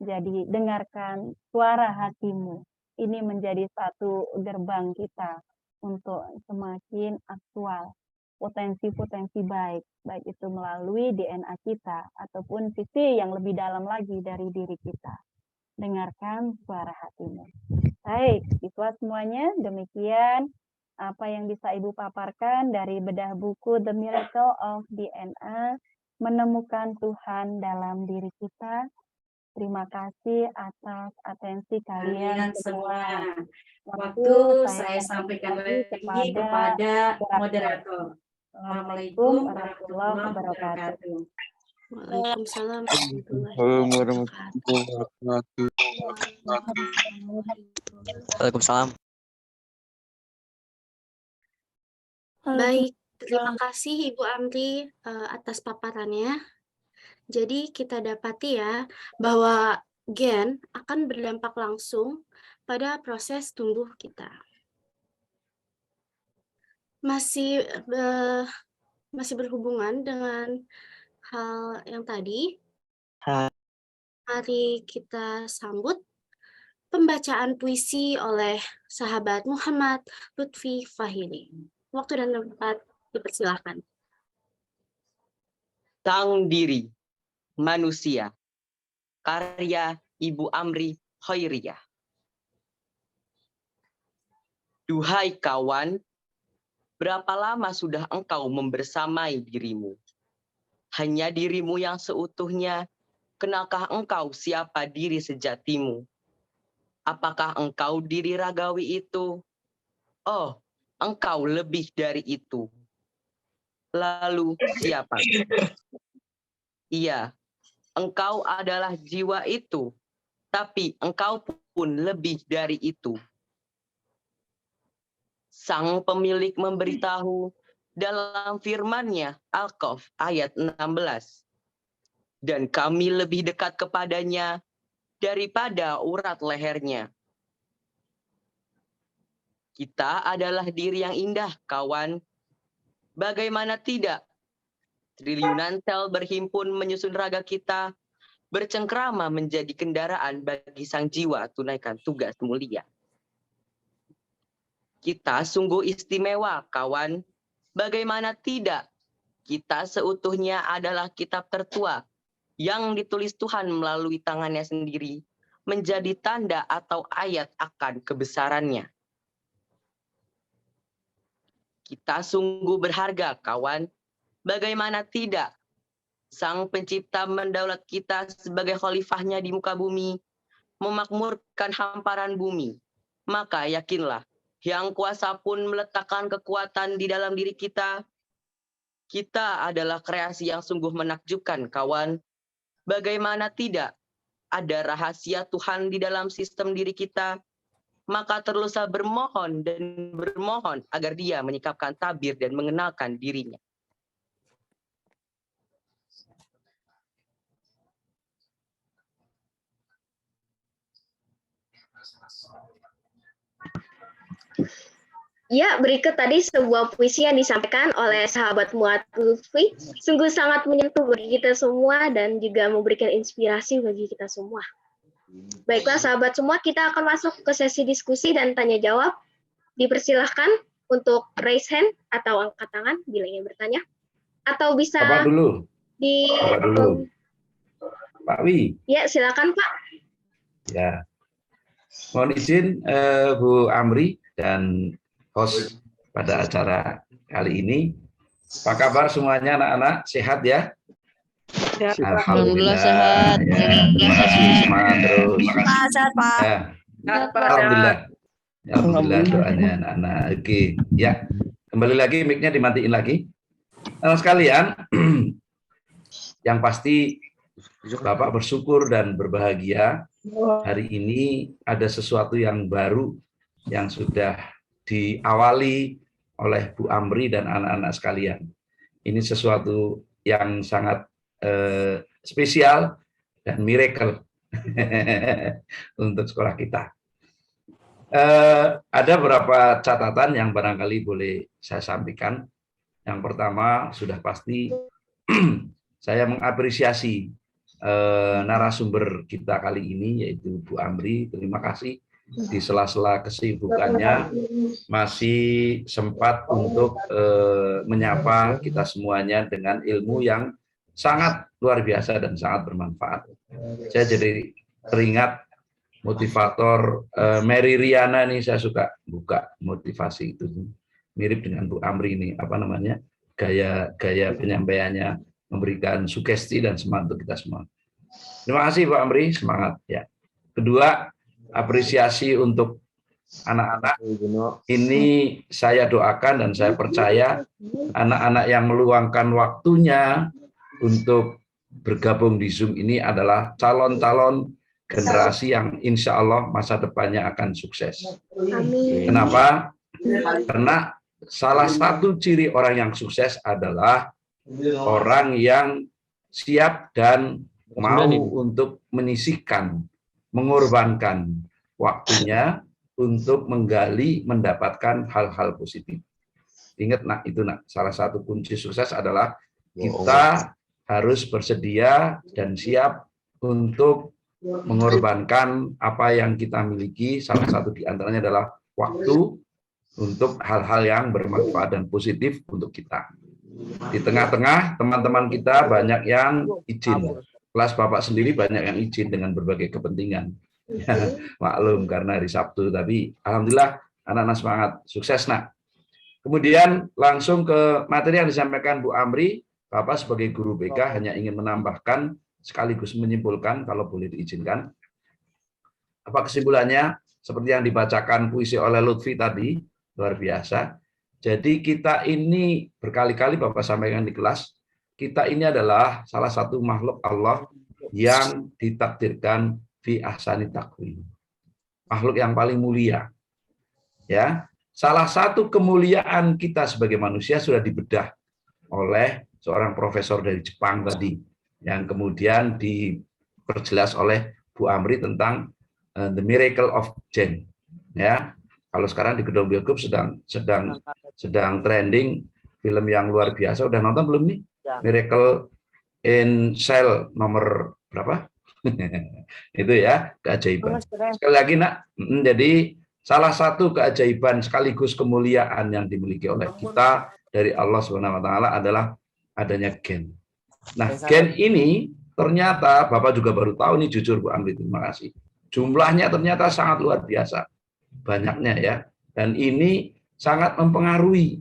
jadi dengarkan suara hatimu. Ini menjadi satu gerbang kita untuk semakin aktual potensi-potensi baik itu melalui DNA kita ataupun sisi yang lebih dalam lagi dari diri kita. Dengarkan suara hatimu. Baik, siswa semuanya, demikian apa yang bisa Ibu paparkan dari bedah buku The Miracle of DNA, menemukan Tuhan dalam diri kita. Terima kasih atas atensi kalian semua. Waktu saya sampaikan lagi kepada moderator. Assalamualaikum warahmatullahi wabarakatuh. Waalaikumsalam warahmatullahi wabarakatuh. Waalaikumsalam. Baik, terima kasih Ibu Amri atas paparannya. Jadi kita dapati ya bahwa gen akan berdampak langsung pada proses tumbuh kita. Masih berhubungan dengan hal yang tadi, mari kita sambut pembacaan puisi oleh sahabat Muhammad Lutfi Fahili. Waktu dan tempat dipersilakan. Sang Diri Manusia, karya Ibu Amri Khairiyah. Duhai kawan, berapa lama sudah engkau membersamai dirimu? Hanya dirimu yang seutuhnya, kenalkah engkau siapa diri sejatimu? Apakah engkau diri ragawi itu? Oh, engkau lebih dari itu. Lalu siapa? Iya, engkau adalah jiwa itu, tapi engkau pun lebih dari itu. Sang pemilik memberitahu dalam firman-Nya Al-Kahf ayat 16. Dan kami lebih dekat kepadanya daripada urat lehernya. Kita adalah diri yang indah, kawan. Bagaimana tidak? Triliunan sel berhimpun menyusun raga kita, bercengkrama menjadi kendaraan bagi sang jiwa tunaikan tugas mulia. Kita sungguh istimewa, kawan. Bagaimana tidak? Kita seutuhnya adalah kitab tertua yang ditulis Tuhan melalui tangannya sendiri, menjadi tanda atau ayat akan kebesarannya. Kita sungguh berharga, kawan. Bagaimana tidak? Sang pencipta mendaulat kita sebagai khalifahnya di muka bumi, memakmurkan hamparan bumi. Maka yakinlah, Yang Kuasa pun meletakkan kekuatan di dalam diri kita. Kita adalah kreasi yang sungguh menakjubkan, kawan. Bagaimana tidak? Ada rahasia Tuhan di dalam sistem diri kita. Maka teruslah bermohon dan bermohon agar Dia menyikapkan tabir dan mengenalkan dirinya. Ya, berikut tadi sebuah puisi yang disampaikan oleh sahabat Muhammad Lutfi. Sungguh sangat menyentuh bagi kita semua dan juga memberikan inspirasi bagi kita semua. Baiklah sahabat semua, kita akan masuk ke sesi diskusi dan tanya jawab. Dipersilahkan untuk raise hand atau angkat tangan bila ingin bertanya. Atau bisa Bapak dulu. Bapak dulu. Pak Wi. Ya, silakan Pak. Ya. Mohon izin Bu Amri dan host pada acara kali ini. Apa kabar semuanya anak-anak? Sehat ya? Alhamdulillah sehat. Ya, terima kasih, semangat terus. Sehat, Pak. Ya. Alhamdulillah. Alhamdulillah doanya anak-anak. Oke, ya. Kembali lagi mic-nya dimatiin lagi. Anak sekalian, yang pasti Bapak bersyukur dan berbahagia hari ini ada sesuatu yang baru yang sudah diawali oleh Bu Amri dan anak-anak sekalian. Ini sesuatu yang sangat spesial dan miracle untuk sekolah kita. Ada beberapa catatan yang barangkali boleh saya sampaikan. Yang pertama, sudah pasti saya mengapresiasi narasumber kita kali ini, yaitu Bu Amri. Terima kasih di sela-sela kesibukannya masih sempat untuk menyapa kita semuanya dengan ilmu yang sangat luar biasa dan sangat bermanfaat. Saya jadi teringat motivator Mary Riana nih, saya suka buka motivasi itu, mirip dengan Bu Amri ini, apa namanya, gaya penyampaiannya memberikan sugesti dan semangat untuk kita semua. Terima kasih Bu Amri, semangat ya. Kedua, apresiasi untuk anak-anak ini, saya doakan dan saya percaya anak-anak yang meluangkan waktunya untuk bergabung di Zoom ini adalah calon-calon generasi yang insya Allah masa depannya akan sukses. Amin. Kenapa? Karena salah satu ciri orang yang sukses adalah orang yang siap dan mau untuk menyisihkan, mengorbankan waktunya untuk menggali, mendapatkan hal-hal positif. Ingat nak, itu nak, salah satu kunci sukses adalah kita harus bersedia dan siap untuk mengorbankan apa yang kita miliki. Salah satu di antaranya adalah waktu untuk hal-hal yang bermanfaat dan positif untuk kita. Di tengah-tengah teman-teman kita banyak yang izin. Kelas Bapak sendiri banyak yang izin dengan berbagai kepentingan. Maklum karena hari Sabtu, tapi alhamdulillah anak-anak semangat, sukses nak. Kemudian langsung ke materi yang disampaikan Bu Amri. Bapak sebagai guru BK hanya ingin menambahkan sekaligus menyimpulkan kalau boleh diizinkan. Apa kesimpulannya? Seperti yang dibacakan puisi oleh Lutfi tadi, luar biasa. Jadi kita ini berkali-kali Bapak sampaikan di kelas, kita ini adalah salah satu makhluk Allah yang ditakdirkan fi ahsani taqwim. Makhluk yang paling mulia. Ya, salah satu kemuliaan kita sebagai manusia sudah dibedah oleh seorang profesor dari Jepang tadi, yang kemudian diperjelas oleh Bu Amri tentang The Miracle of Zen. Ya, kalau sekarang di gedung bioskop sedang trending film yang luar biasa. Udah nonton belum nih? Miracle in Cell nomor berapa? Itu ya, keajaiban. Sekali lagi nak, jadi salah satu keajaiban sekaligus kemuliaan yang dimiliki oleh kita dari Allah Subhanahu wa taala adalah adanya gen. Nah, gen ini ternyata Bapak juga baru tahu nih, jujur Bu Amri, terima kasih. Jumlahnya ternyata sangat luar biasa. Banyaknya ya. Dan ini sangat mempengaruhi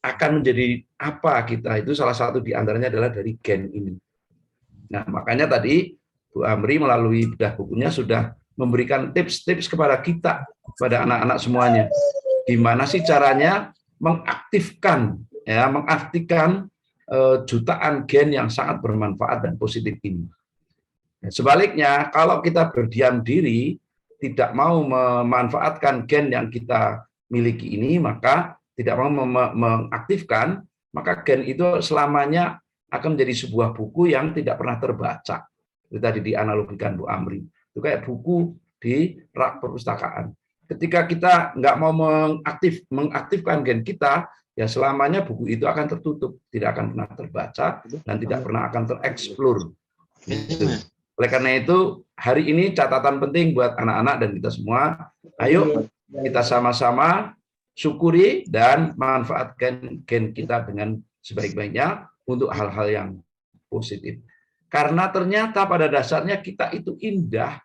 akan menjadi apa kita, itu salah satu di antaranya adalah dari gen ini. Nah, makanya tadi Bu Amri melalui bedah bukunya sudah memberikan tips-tips kepada kita, kepada anak-anak semuanya. Gimana sih caranya mengaktifkan jutaan gen yang sangat bermanfaat dan positif ini. Sebaliknya, kalau kita berdiam diri, tidak mau memanfaatkan gen yang kita miliki ini, maka tidak mau mengaktifkan, maka gen itu selamanya akan menjadi sebuah buku yang tidak pernah terbaca. Itu tadi dianalogikan Bu Amri. Itu kayak buku di rak perpustakaan. Ketika kita nggak mau mengaktifkan gen kita, ya selamanya buku itu akan tertutup, tidak akan pernah terbaca, dan tidak pernah akan tereksplor. Gitu. Oleh karena itu, hari ini catatan penting buat anak-anak dan kita semua, ayo kita sama-sama syukuri dan manfaatkan gen kita dengan sebaik-baiknya untuk hal-hal yang positif. Karena ternyata pada dasarnya kita itu indah,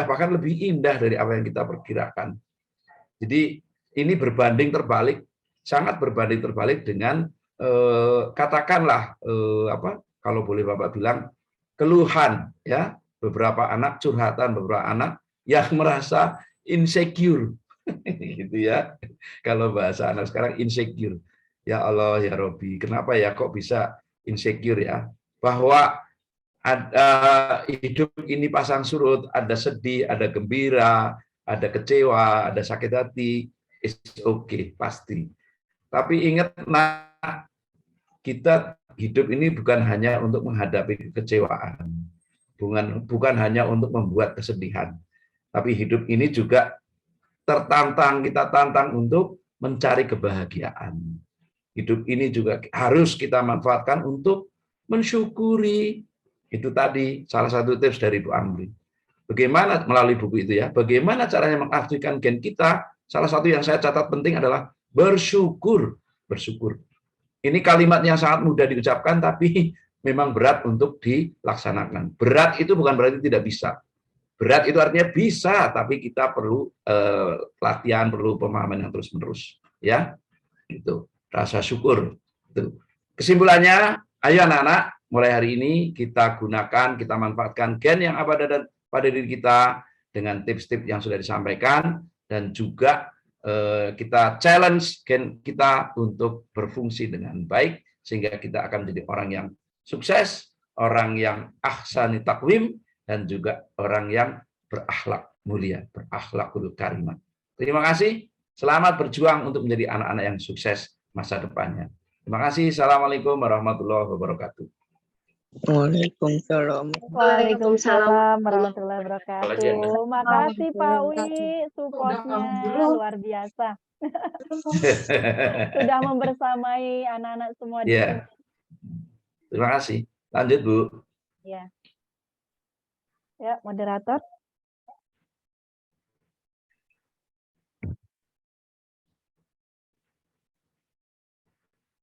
bahkan lebih indah dari apa yang kita perkirakan. Jadi ini berbanding terbalik, sangat berbanding terbalik dengan katakanlah kalau boleh Bapak bilang keluhan ya, beberapa anak curhatan, beberapa anak yang merasa insecure gitu ya. Kalau bahasa anak sekarang insecure. Ya Allah ya Robi, kenapa ya kok bisa insecure ya? Bahwa ada hidup ini pasang surut, ada sedih, ada gembira, ada kecewa, ada sakit hati, it's okay, pasti. Tapi ingat, nah, kita hidup ini bukan hanya untuk menghadapi kekecewaan, bukan hanya untuk membuat kesedihan, tapi hidup ini juga kita tantang untuk mencari kebahagiaan. Hidup ini juga harus kita manfaatkan untuk mensyukuri. Itu tadi salah satu tips dari Bu Amri. Bagaimana melalui buku itu ya, bagaimana caranya mengaktifkan gen kita, salah satu yang saya catat penting adalah bersyukur. Bersyukur. Ini kalimat yang sangat mudah diucapkan, tapi memang berat untuk dilaksanakan. Berat itu bukan berarti tidak bisa. Berat itu artinya bisa, tapi kita perlu latihan, perlu pemahaman yang terus-menerus. Ya, itu rasa syukur. Itu. Kesimpulannya, ayo anak-anak, mulai hari ini kita gunakan, kita manfaatkan gen yang ada pada diri kita dengan tips-tips yang sudah disampaikan, dan juga kita challenge gen kita untuk berfungsi dengan baik, sehingga kita akan menjadi orang yang sukses, orang yang ahsani takwim, dan juga orang yang berakhlak mulia, berakhlakul karimah. Terima kasih, selamat berjuang untuk menjadi anak-anak yang sukses masa depannya. Terima kasih, Assalamualaikum warahmatullahi wabarakatuh. Waalaikumsalam. Waalaikumsalam warahmatullahi wabarakatuh. Makasih Pak Wi, supportnya luar biasa. Sudah membersamai anak-anak semua di sini. Terima kasih. Lanjut, Bu. Ya. Ya, moderator.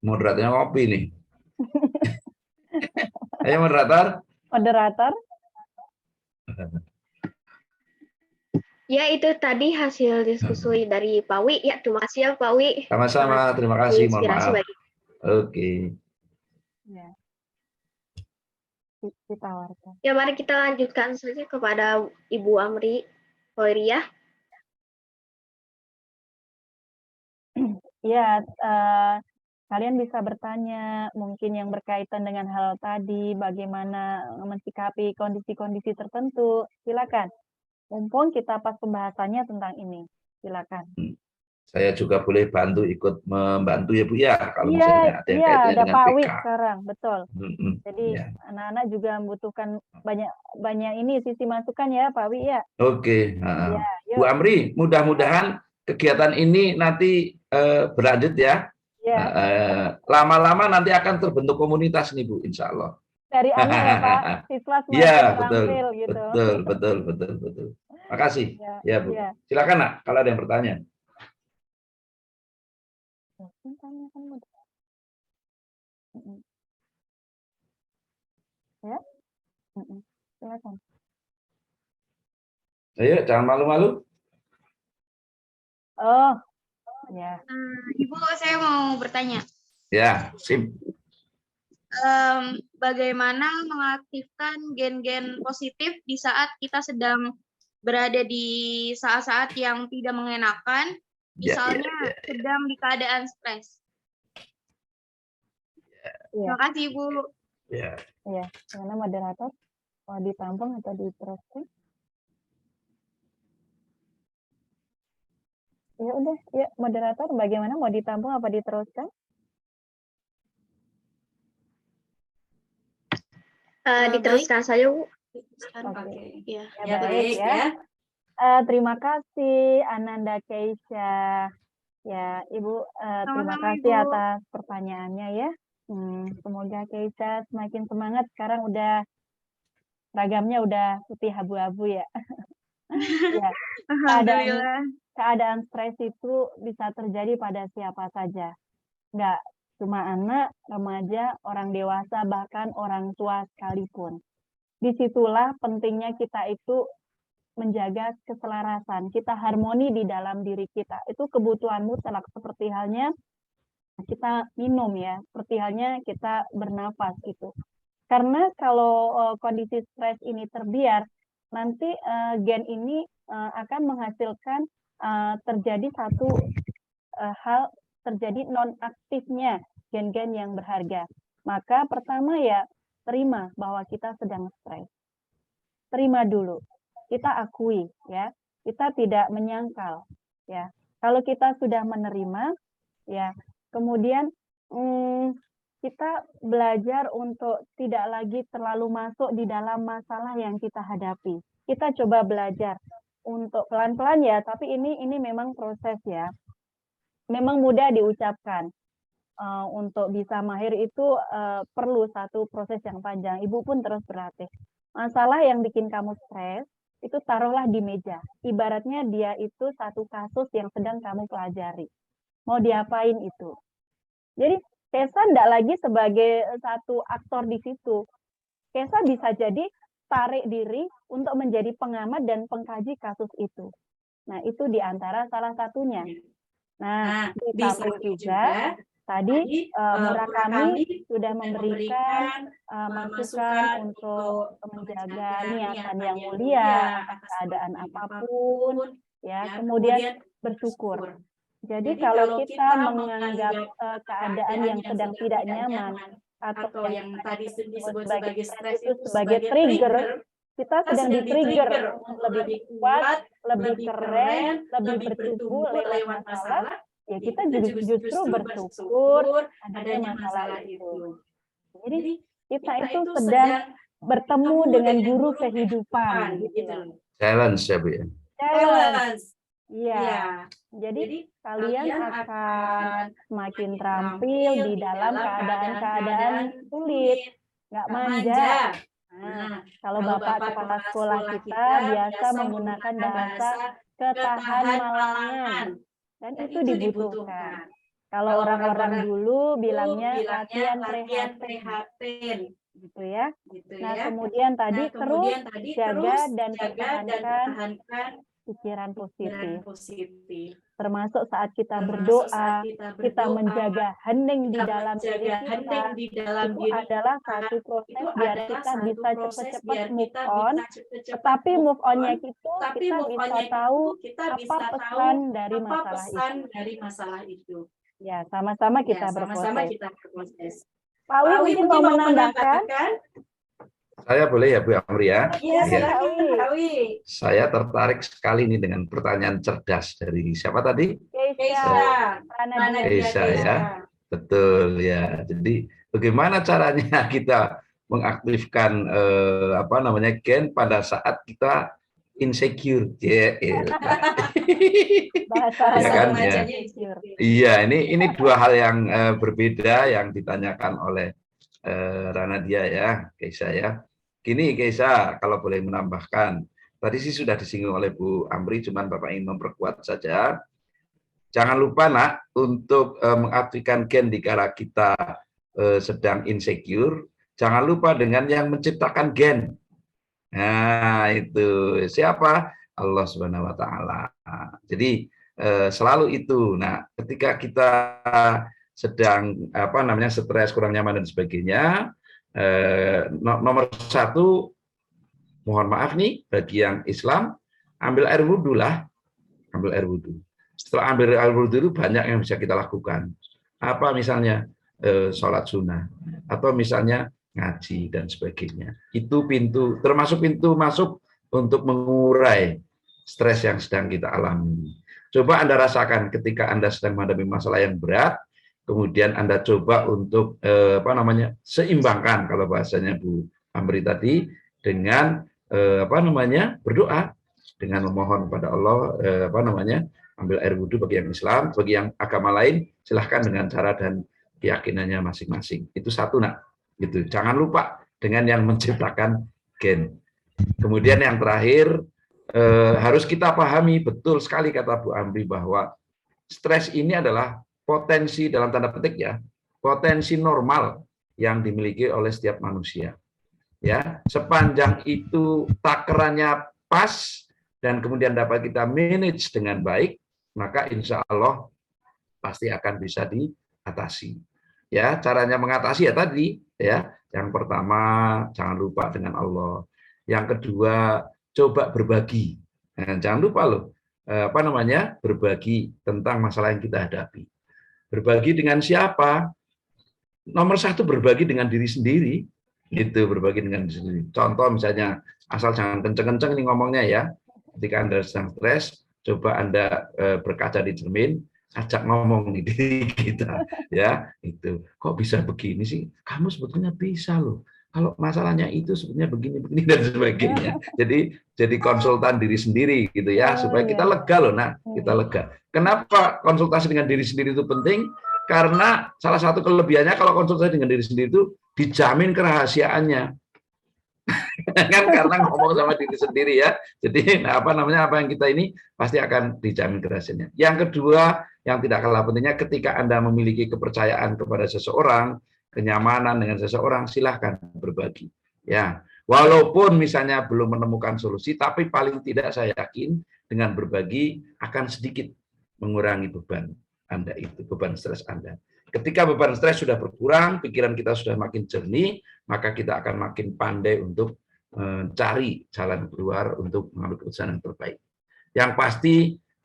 Moderatornya ngopi nih. Ayo moderator. Moderator. Ya, itu tadi hasil diskusi dari Pak Wi. Ya, terima kasih ya Pak Wi. Sama-sama, terima kasih. Mohon Inspirasi maaf. bagi. Oke. Ya. Ditawarkan. Ya, mari kita lanjutkan saja kepada Ibu Amri Hoiriah. Ya, kalian bisa bertanya mungkin yang berkaitan dengan hal tadi, bagaimana mensikapi kondisi-kondisi tertentu. Silakan. Mumpung kita pas pembahasannya tentang ini. Silakan. Saya juga boleh bantu ikut membantu ya Bu ya, kalau Iya, misalnya ada yang kaitannya ada dengan Pak PK. Wi sekarang, betul. Jadi Ya. anak-anak juga membutuhkan banyak ini sisi masukan ya Pak Wi ya. Oke. Ya, Bu Amri, mudah-mudahan kegiatan ini nanti berlanjut ya. Ya. Lama-lama nanti akan terbentuk komunitas nih Bu, insya Allah. Dari anak ya Pak, siswa semakin Iya, betul, terampil gitu. betul. Makasih. Ya, Ya Bu. ya. Silakan Nak, kalau ada yang bertanya. Ya, silakan. Ayo, jangan malu-malu. Oh, ya. Ibu, saya mau bertanya. Ya, sip. Bagaimana mengaktifkan gen-gen positif di saat kita sedang berada di saat-saat yang tidak mengenakan, misalnya sedang di keadaan stres? Terima kasih, Ibu. Ya, karena moderator mau ditampung atau diteruskan? Ya udah, ya moderator bagaimana mau ditampung apa diteruskan? Diteruskan saja Bu. Oke. Ya, Baik ya. Terima kasih Ananda Keisha. Ya, Ibu, terima kasih atas pertanyaannya ya. Semoga Keisha semakin semangat. Sekarang udah seragamnya udah putih abu-abu ya. Ya. Keadaan stres itu bisa terjadi pada siapa saja. Nggak cuma anak, remaja, orang dewasa, bahkan orang tua sekalipun. Disitulah pentingnya kita itu menjaga keselarasan, kita harmoni di dalam diri kita. Itu kebutuhan mutlak, seperti halnya kita minum ya, seperti halnya kita bernafas gitu. Karena kalau kondisi stres ini terbiar, nanti gen ini akan menghasilkan terjadi satu hal, terjadi non-aktifnya gen-gen yang berharga. Maka pertama ya, terima bahwa kita sedang stres. Terima dulu. Kita akui ya, kita tidak menyangkal ya. Kalau kita sudah menerima ya, kemudian kita belajar untuk tidak lagi terlalu masuk di dalam masalah yang kita hadapi. Kita coba belajar untuk pelan-pelan ya, tapi ini memang proses ya. Memang mudah diucapkan. Untuk bisa mahir itu perlu satu proses yang panjang. Ibu pun terus berlatih. Masalah yang bikin kamu stres, itu taruhlah di meja. Ibaratnya dia itu satu kasus yang sedang kamu pelajari. Mau diapain itu? Jadi, Kesa tidak lagi sebagai satu aktor di situ. Kesa bisa jadi tarik diri untuk menjadi pengamat dan pengkaji kasus itu. Nah, itu di antara salah satunya. Nah, di samping juga tadi Murakami sudah memberikan masukan untuk menjaga niatan yang mulia atas keadaan apapun, ya. Kemudian bersyukur. Jadi kalau kita menganggap keadaan yang sedang tidak nyaman atau yang tadi disebut sebagai stres itu sebagai trigger, kita sedang di-trigger untuk lebih kuat, lebih keren, lebih bertumbuh lewat masalah, ya kita justru bersyukur adanya masalah itu. Jadi kita itu sedang bertemu dengan guru kehidupan. Gitu. Challenge ya, Bu ya. Challenge. Iya. Jadi kalian akan semakin terampil di dalam keadaan-keadaan sulit, nggak manja. Nah, kalau Bapak Kepala Sekolah kita biasa menggunakan bahasa ketahan malangan, dan itu dibutuhkan. Kalau orang-orang dulu bilangnya latihan prihatin, gitu ya. Nah, kemudian tadi terus jaga dan pertahankan pikiran positif. Termasuk saat kita berdoa, kita menjaga hening di dalam diri kita, itu adalah satu proses biar kita bisa cepat-cepat move on, tetapi move on-nya itu kita bisa tahu apa pesan dari masalah itu. Ya, sama-sama kita berproses. Pak Wi mungkin mau menambahkan? Saya boleh ya Bu Amri ya? Iya, Saya tertarik sekali ini dengan pertanyaan cerdas dari siapa tadi? Keisha ya. Betul ya. Jadi bagaimana caranya kita mengaktifkan gen pada saat kita insecure? Ya kan? Ya. Iya, ini dua hal yang berbeda yang ditanyakan oleh Ranadia ya, Keisha ya. Gini Keisha, kalau boleh menambahkan, tadi sih sudah disinggung oleh Bu Amri, cuman Bapak ingin memperkuat saja. Jangan lupa nak untuk mengaktifkan gen di kala kita sedang insecure. Jangan lupa dengan yang menciptakan gen. Nah itu siapa? Allah Subhanahu Wa Taala. Jadi selalu itu. Nah ketika kita sedang stres, kurang nyaman dan sebagainya. Nomor satu, mohon maaf nih bagi yang Islam, ambil air wudhu lah, ambil air wudhu. Setelah ambil air wudhu itu banyak yang bisa kita lakukan. Apa misalnya sholat sunnah, atau misalnya ngaji dan sebagainya. Itu pintu, termasuk pintu masuk untuk mengurai stres yang sedang kita alami. Coba Anda rasakan ketika Anda sedang menghadapi masalah yang berat. Kemudian Anda coba untuk seimbangkan kalau bahasanya Bu Amri tadi dengan berdoa, dengan memohon kepada Allah ambil air wudhu bagi yang Islam, bagi yang agama lain silahkan dengan cara dan keyakinannya masing-masing. Itu satu nak, gitu. Jangan lupa dengan yang menciptakan gen. Kemudian yang terakhir harus kita pahami betul sekali kata Bu Amri bahwa stres ini adalah potensi dalam tanda petik ya, potensi normal yang dimiliki oleh setiap manusia. Ya, sepanjang itu takarannya pas dan kemudian dapat kita manage dengan baik, maka insya Allah pasti akan bisa diatasi. Ya, caranya mengatasi ya tadi ya. Yang pertama jangan lupa dengan Allah. Yang kedua coba berbagi. Nah, jangan lupa loh berbagi tentang masalah yang kita hadapi. Berbagi dengan siapa? Nomor satu, berbagi dengan diri sendiri. Itu berbagi dengan diri sendiri. Contoh misalnya, asal jangan kenceng-kenceng ini ngomongnya ya. Ketika Anda sedang stres, coba Anda berkaca di cermin, ajak ngomong nih diri kita, ya itu kok bisa begini sih? Kamu sebetulnya bisa loh. Kalau masalahnya itu sebetulnya begini dan sebagainya. Jadi konsultan diri sendiri gitu ya, supaya kita lega loh, nah kita lega. Kenapa konsultasi dengan diri sendiri itu penting? Karena salah satu kelebihannya kalau konsultasi dengan diri sendiri itu dijamin kerahasiaannya. Kan karena ngomong sama diri sendiri ya. Jadi apa yang kita ini pasti akan dijamin kerahasiaannya. Yang kedua, yang tidak kalah pentingnya ketika Anda memiliki kepercayaan kepada seseorang, kenyamanan dengan seseorang, silahkan berbagi. Ya, walaupun misalnya belum menemukan solusi, tapi paling tidak saya yakin dengan berbagi akan sedikit mengurangi beban Anda itu, beban stres Anda. Ketika beban stres sudah berkurang, pikiran kita sudah makin jernih, maka kita akan makin pandai untuk mencari jalan keluar untuk mengambil keputusan yang terbaik. Yang pasti,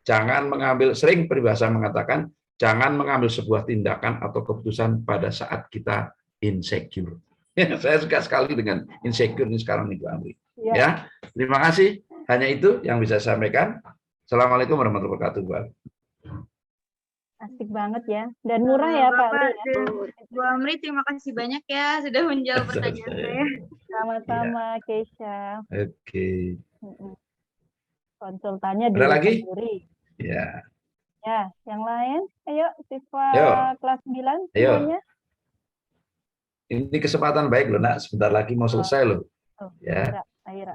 jangan mengambil, sering peribahasa mengatakan, jangan mengambil sebuah tindakan atau keputusan pada saat kita insecure. Saya suka sekali dengan insecure ini sekarang nih, Bu Amri. Ya, terima kasih. Hanya itu yang bisa saya sampaikan. Assalamualaikum warahmatullahi wabarakatuh, Bu Amri. Asik banget ya, dan murah ya Pak Li. Bu Amri, terima kasih banyak ya sudah menjawab pertanyaan saya. Sama-sama, Keisha. Oke. Konsultannya Ada lagi? sendiri. Ya. Ya, yang lain? Ayo, siswa kelas 9 Ayo. semuanya. Ini kesempatan baik loh, Nak. Sebentar lagi mau selesai loh. Ya. Aira.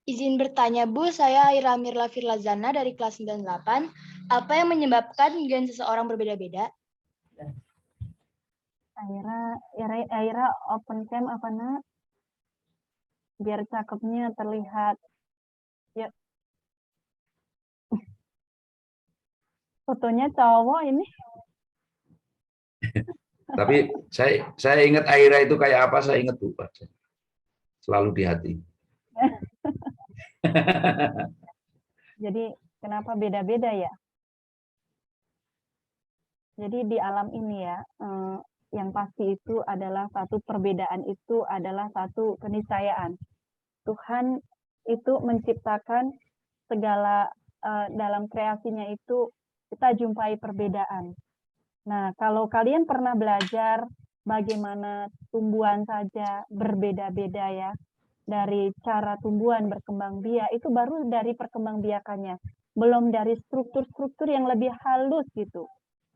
Izin bertanya, Bu. Saya Aira Mirla Firlazana dari kelas 98. Apa yang menyebabkan gen seseorang berbeda-beda? Aira open cam apa, Nak? Biar cakepnya terlihat. Ya. Fotonya cowok ini. Tapi saya ingat Aira itu kayak apa, saya ingat Bu. Selalu di hati. Jadi kenapa beda-beda ya? Jadi di alam ini ya, yang pasti itu adalah satu perbedaan, itu adalah satu keniscayaan. Tuhan itu menciptakan segala dalam kreasinya itu kita jumpai perbedaan. Nah, kalau kalian pernah belajar bagaimana tumbuhan saja berbeda-beda ya, dari cara tumbuhan berkembang biak, itu baru dari perkembangbiakannya. Belum dari struktur-struktur yang lebih halus gitu.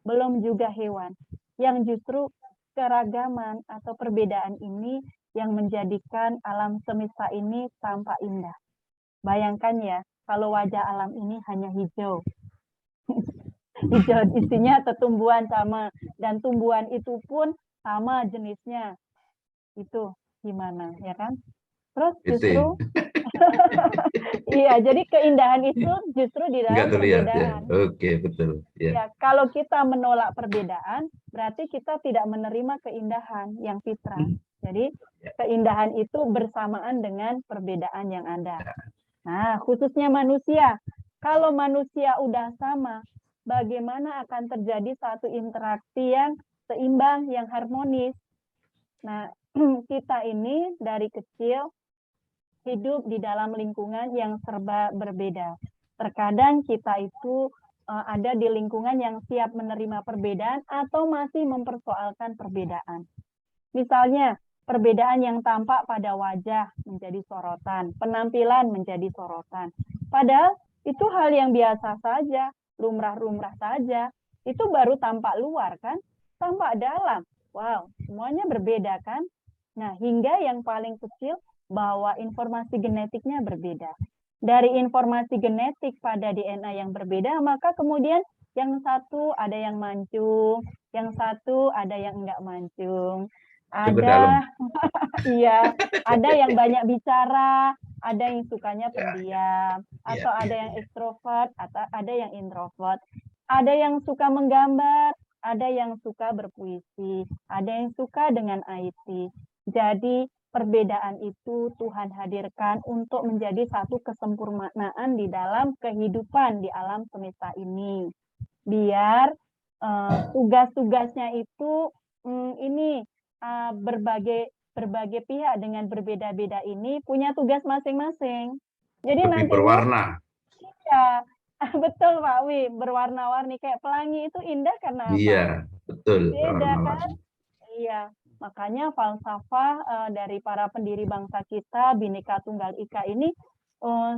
Belum juga hewan. Yang justru keragaman atau perbedaan ini yang menjadikan alam semesta ini tampak indah. Bayangkan ya, kalau wajah alam ini hanya hijau. Hijau isinya tumbuhan sama, dan tumbuhan itu pun sama jenisnya. Itu gimana ya kan? Terus justru iya, jadi keindahan itu justru di dalam perbedaan. Ya. Oke, betul. Ya, kalau kita menolak perbedaan, berarti kita tidak menerima keindahan yang fitrah. Jadi keindahan itu bersamaan dengan perbedaan yang ada. Nah, khususnya manusia. Kalau manusia udah sama, bagaimana akan terjadi satu interaksi yang seimbang, yang harmonis. Nah, kita ini dari kecil hidup di dalam lingkungan yang serba berbeda. Terkadang kita itu ada di lingkungan yang siap menerima perbedaan atau masih mempersoalkan perbedaan. Misalnya, perbedaan yang tampak pada wajah menjadi sorotan, penampilan menjadi sorotan. Padahal itu hal yang biasa saja, lumrah-lumrah saja. Itu baru tampak luar kan, tampak dalam. Wow, semuanya berbeda kan? Nah, hingga yang paling kecil bahwa informasi genetiknya berbeda. Dari informasi genetik pada DNA yang berbeda, maka kemudian yang satu ada yang mancung, yang satu ada yang enggak mancung. Ada iya, ada yang banyak bicara, ada yang sukanya pendiam, atau ada yang ekstrovert, atau ada yang introvert. Ada yang suka menggambar, ada yang suka berpuisi, ada yang suka dengan IT. Jadi perbedaan itu Tuhan hadirkan untuk menjadi satu kesempurnaan di dalam kehidupan di alam semesta ini. Biar tugas-tugasnya itu berbagai pihak dengan berbeda-beda ini punya tugas masing-masing. Jadi lebih nantinya berwarna. Ya, Betul Pak Wi, berwarna-warni kayak pelangi itu indah karena apa? Iya, betul. Beda kan? Warna-warni. Iya, makanya falsafah dari para pendiri bangsa kita, Bhinneka Tunggal Ika ini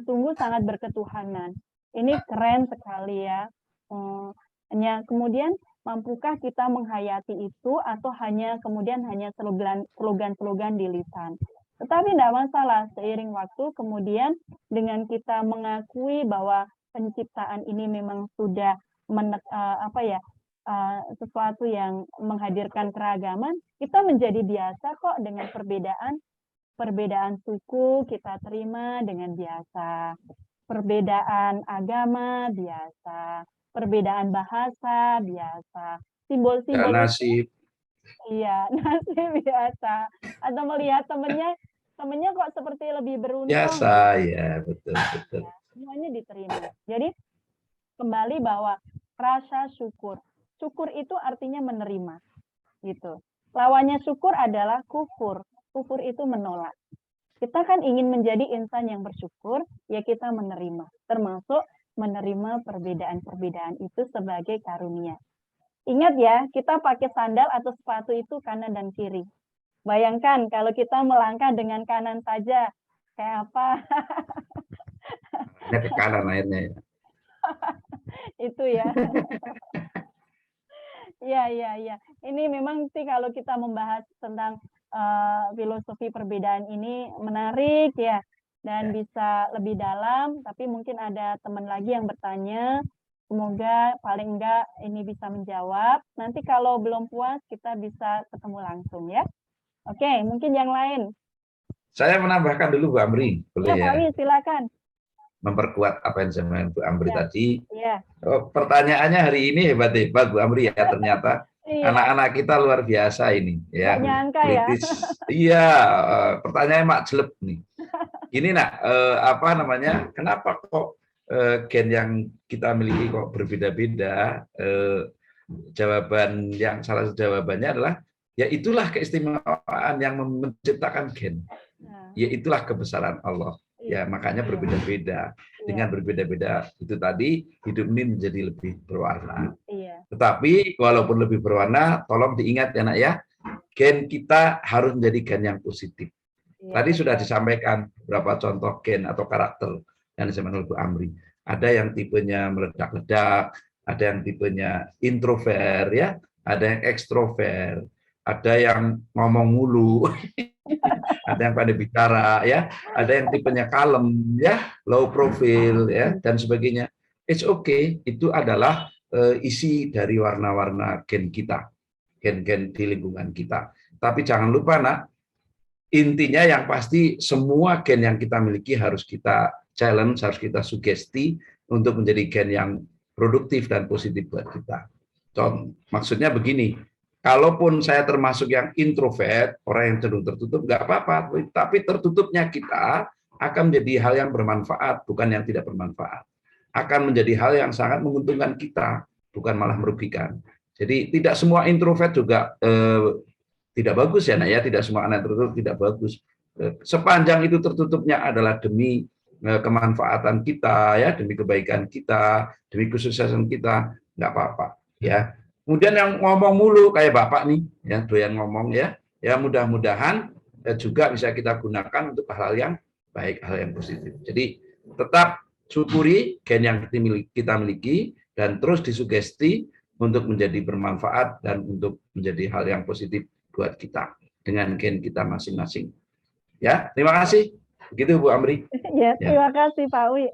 sungguh sangat berketuhanan. Ini keren sekali ya. Hanya kemudian mampukah kita menghayati itu atau hanya kemudian hanya slogan-slogan di lisan. Tetapi tidak masalah, seiring waktu kemudian dengan kita mengakui bahwa penciptaan ini memang sudah sesuatu yang menghadirkan keragaman, kita menjadi biasa kok dengan perbedaan suku kita terima dengan biasa, perbedaan agama biasa, perbedaan bahasa biasa, simbol-simbol itu nasib. iya nasib biasa, atau melihat temennya kok seperti lebih beruntung Biasa, gitu. ya betul. Semuanya diterima. Jadi kembali bahwa rasa syukur itu artinya menerima, gitu. Lawannya syukur adalah kufur. Kufur itu menolak. Kita kan ingin menjadi insan yang bersyukur, ya kita menerima, termasuk menerima perbedaan-perbedaan itu sebagai karunia. Ingat ya, kita pakai sandal atau sepatu itu kanan dan kiri. Bayangkan kalau kita melangkah dengan kanan saja, kayak apa? Ini ke kanan akhirnya ya. Itu ya. Iya. Ini memang sih kalau kita membahas tentang filosofi perbedaan ini menarik ya, dan bisa lebih dalam, tapi mungkin ada teman lagi yang bertanya. Semoga paling enggak ini bisa menjawab. Nanti kalau belum puas, kita bisa ketemu langsung ya. Oke, mungkin yang lain. Saya menambahkan dulu Bu Amri, boleh Ya, Pak Wi, silakan. Memperkuat apa yang disampaikan Bu Amri tadi. Iya. Pertanyaannya hari ini hebat-hebat Bu Amri ya, ternyata anak-anak kita luar biasa ini ya. Nggak nyangka kritis. ya. Iya, pertanyaannya mak jelek nih. Ini kenapa kok gen yang kita miliki kok berbeda-beda? Salah satu jawabannya adalah ya itulah keistimewaan yang menciptakan gen. Ya itulah kebesaran Allah. Ya makanya berbeda-beda. Dengan berbeda-beda itu tadi hidup ini menjadi lebih berwarna. Tetapi walaupun lebih berwarna, tolong diingat ya nak ya, gen kita harus menjadi gen yang positif. Tadi sudah disampaikan beberapa contoh gen atau karakter yang disampaikan oleh Bu Amri. Ada yang tipenya meledak-ledak, ada yang tipenya introvert ya, ada yang ekstrovert, ada yang ngomong mulu, ada yang pandai bicara ya, ada yang tipenya kalem ya, low profile ya, dan sebagainya. It's okay, itu adalah isi dari warna-warna gen kita, gen-gen di lingkungan kita. Tapi jangan lupa nak, intinya yang pasti semua gen yang kita miliki harus kita challenge, harus kita sugesti untuk menjadi gen yang produktif dan positif buat kita. Maksudnya begini, kalaupun saya termasuk yang introvert, orang yang cenderung tertutup, nggak apa-apa, tapi tertutupnya kita akan menjadi hal yang bermanfaat, bukan yang tidak bermanfaat. Akan menjadi hal yang sangat menguntungkan kita, bukan malah merugikan. Jadi tidak semua introvert juga tidak bagus ya, nak ya. Tidak semua anak tertutup tidak bagus. Sepanjang itu tertutupnya adalah demi kemanfaatan kita, ya, demi kebaikan kita, demi kesuksesan kita, nggak apa-apa, ya. Kemudian yang ngomong mulu kayak bapak nih, ya, doyan ngomong ya, ya mudah-mudahan juga bisa kita gunakan untuk hal-hal yang baik, hal yang positif. Jadi tetap syukuri gen yang kita miliki dan terus disugesti untuk menjadi bermanfaat dan untuk menjadi hal yang positif buat kita dengan gen kita masing-masing. Ya, terima kasih. Begitu Bu Amri. Ya, terima kasih Pak Wi.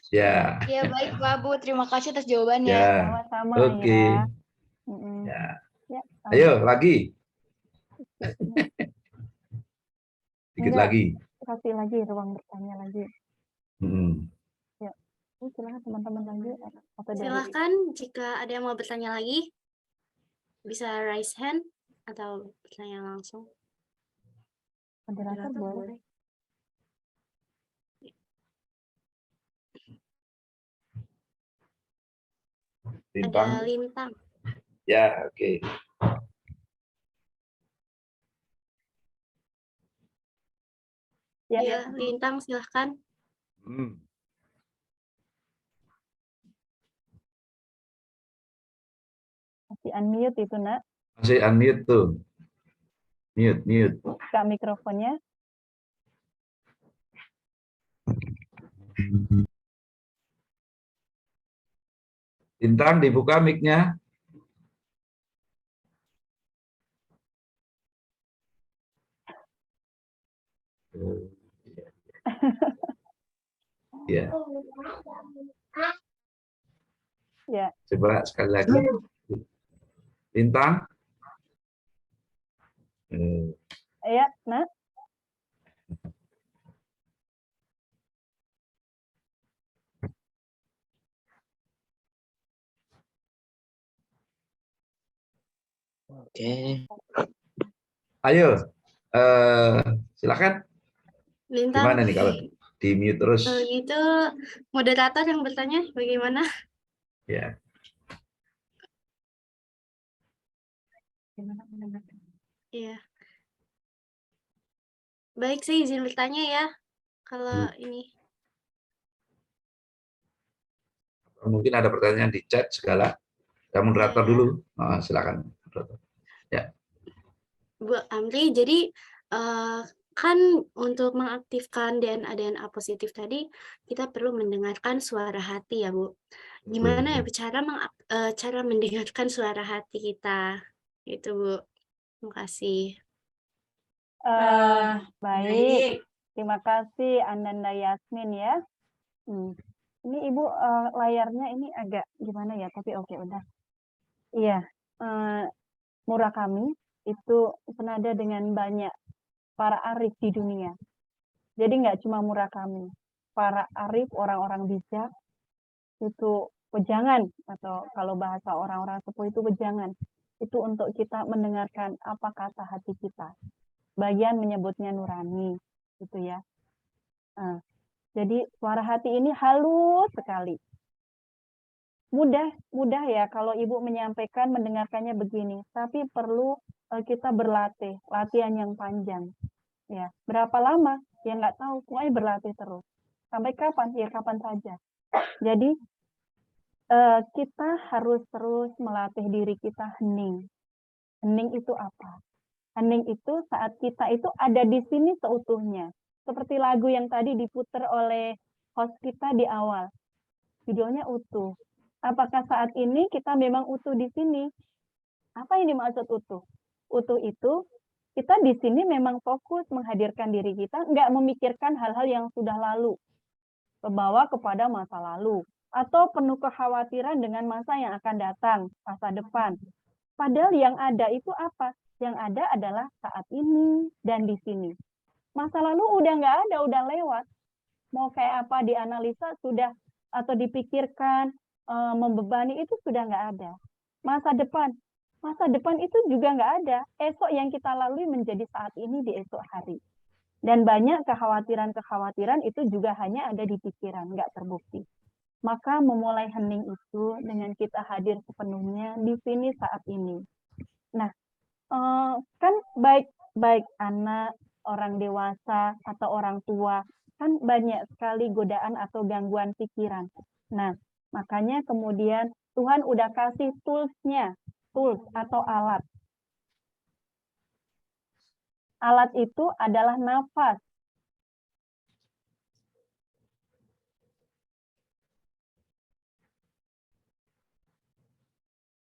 Ya. Ya baik Pak Bu, terima kasih atas jawabannya. Ya. Sama-sama Oke. ya. Ya. Ayo lagi. Dikit lagi. Kasih lagi ruang bertanya lagi. Ya, silakan teman-teman lagi. Silakan jika ada yang mau bertanya lagi, bisa raise hand atau bertanya langsung. Moderator boleh. Ada Lintang. Ya, oke. Ya, Lintang silahkan. Masih unmute itu, Nak. Masih unmute tuh. Mute. Buka mikrofonnya. Bintang dibuka mic-nya. Ya. Ya. Coba sekali lagi. Bintang. Ya, Nak. Oke. Ayo, silakan. Lintang. Gimana nih kalau di mute terus? Itu moderator yang bertanya bagaimana? Ya. Iya. Baik, saya izin bertanya ya. Kalau ini. Mungkin ada pertanyaan di chat segala. Ya, moderator dulu. Silakan. Ya. Bu Amri, jadi kan untuk mengaktifkan DNA positif tadi kita perlu mendengarkan suara hati ya, Bu. Gimana ya cara mendengarkan suara hati kita? Itu, Bu. Terima kasih. Baik. Terima kasih Ananda Yasmin ya. Ini Ibu layarnya ini agak gimana ya, tapi oke udah. Iya, Murakami itu senada dengan banyak para arif di dunia. Jadi nggak cuma Murakami, para arif, orang-orang bijak itu wejangan, atau kalau bahasa orang-orang sepuh itu wejangan. Itu untuk kita mendengarkan apa kata hati kita. Bagian menyebutnya nurani, gitu ya. Jadi suara hati ini halus sekali. Mudah ya kalau Ibu menyampaikan, mendengarkannya begini, tapi perlu kita berlatih, latihan yang panjang. Ya, berapa lama? Ya nggak tahu, pokoknya berlatih terus. Sampai kapan? Ya kapan saja. Jadi kita harus terus melatih diri kita hening. Hening itu apa? Hening itu saat kita itu ada di sini seutuhnya. Seperti lagu yang tadi diputar oleh host kita di awal. Videonya utuh. Apakah saat ini kita memang utuh di sini? Apa yang dimaksud utuh? Utuh itu kita di sini memang fokus menghadirkan diri kita, nggak memikirkan hal-hal yang sudah lalu, terbawa kepada masa lalu, atau penuh kekhawatiran dengan masa yang akan datang, masa depan. Padahal yang ada itu apa? Yang ada adalah saat ini dan di sini. Masa lalu udah nggak ada, udah lewat. Mau kayak apa dianalisa sudah, atau dipikirkan, membebani itu sudah nggak ada. Masa depan itu juga nggak ada. Esok yang kita lalui menjadi saat ini di esok hari. Dan banyak kekhawatiran-kekhawatiran itu juga hanya ada di pikiran, nggak terbukti. Maka memulai hening itu dengan kita hadir sepenuhnya di sini saat ini. Nah, kan baik anak, orang dewasa, atau orang tua, kan banyak sekali godaan atau gangguan pikiran. Nah, makanya kemudian Tuhan udah kasih tools-nya, tools atau alat. Alat itu adalah nafas.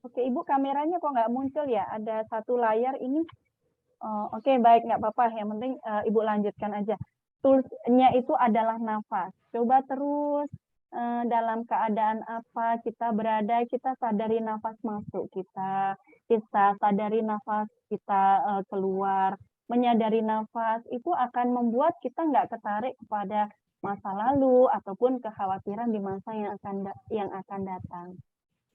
Oke, Ibu, kameranya kok nggak muncul ya? Ada satu layar ini. Oke, baik, nggak apa-apa. Yang penting Ibu lanjutkan aja. Toolsnya itu adalah nafas. Coba terus dalam keadaan apa kita berada, kita sadari nafas masuk kita sadari nafas kita keluar, menyadari nafas itu akan membuat kita nggak ketarik kepada masa lalu ataupun kekhawatiran di masa yang akan datang.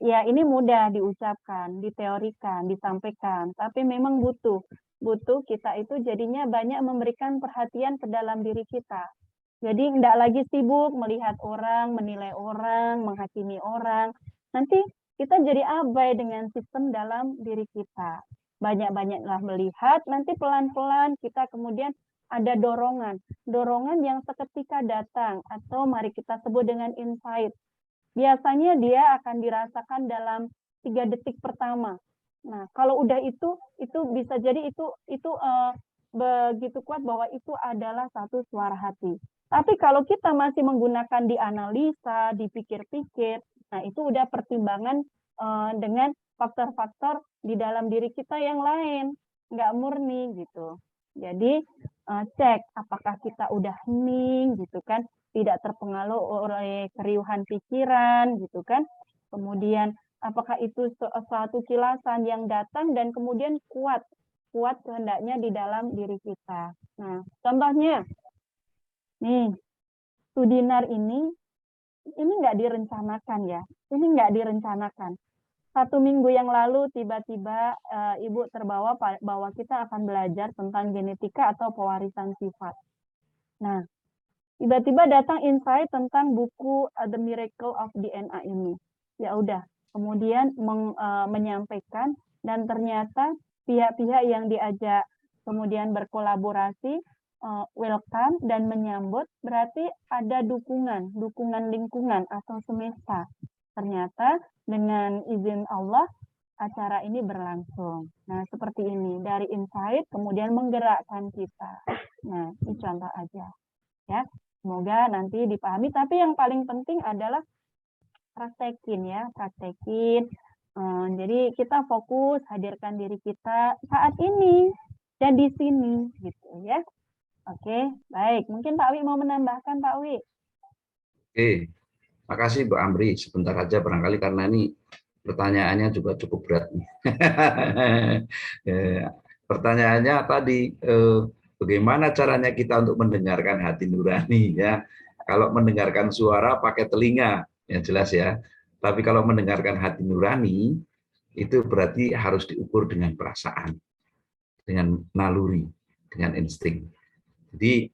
Ya, ini mudah diucapkan, diteorikan, disampaikan, tapi memang butuh kita itu jadinya banyak memberikan perhatian ke dalam diri kita. Jadi tidak lagi sibuk melihat orang, menilai orang, menghakimi orang. Nanti kita jadi abai dengan sistem dalam diri kita. Banyak-banyaklah melihat, nanti pelan-pelan kita kemudian ada dorongan yang seketika datang, atau mari kita sebut dengan insight. Biasanya dia akan dirasakan dalam 3 detik pertama. Nah, kalau udah itu bisa jadi itu begitu kuat bahwa itu adalah satu suara hati. Tapi kalau kita masih menggunakan dianalisa, dipikir-pikir, nah itu udah pertimbangan dengan faktor-faktor di dalam diri kita yang lain, nggak murni gitu. Jadi cek apakah kita udah hening gitu kan, tidak terpengaruh oleh keriuhan pikiran gitu kan. Kemudian apakah itu suatu kilasan yang datang dan kemudian kuat kehendaknya di dalam diri kita. Nah, contohnya, nih, Studinar ini nggak direncanakan ya, ini nggak direncanakan. 1 minggu yang lalu tiba-tiba Ibu terbawa bahwa kita akan belajar tentang genetika atau pewarisan sifat. Nah, tiba-tiba datang insight tentang buku The Miracle of DNA ini. Ya udah, kemudian menyampaikan dan ternyata pihak-pihak yang diajak kemudian berkolaborasi welcome dan menyambut, berarti ada dukungan lingkungan atau semesta. Ternyata dengan izin Allah acara ini berlangsung. Nah, seperti ini, dari insight kemudian menggerakkan kita. Nah, ini contoh aja ya. Semoga nanti dipahami, tapi yang paling penting adalah praktekin ya, praktekin. Jadi kita fokus hadirkan diri kita saat ini dan di sini gitu ya. Oke, baik. Mungkin Pak Wi mau menambahkan, Pak Wi. Oke, makasih Bu Amri. Sebentar aja barangkali karena ini pertanyaannya juga cukup berat nih. Pertanyaannya tadi, bagaimana caranya kita untuk mendengarkan hati nurani ya? Kalau mendengarkan suara pakai telinga, ya jelas ya. Tapi kalau mendengarkan hati nurani, itu berarti harus diukur dengan perasaan, dengan naluri, dengan insting. Jadi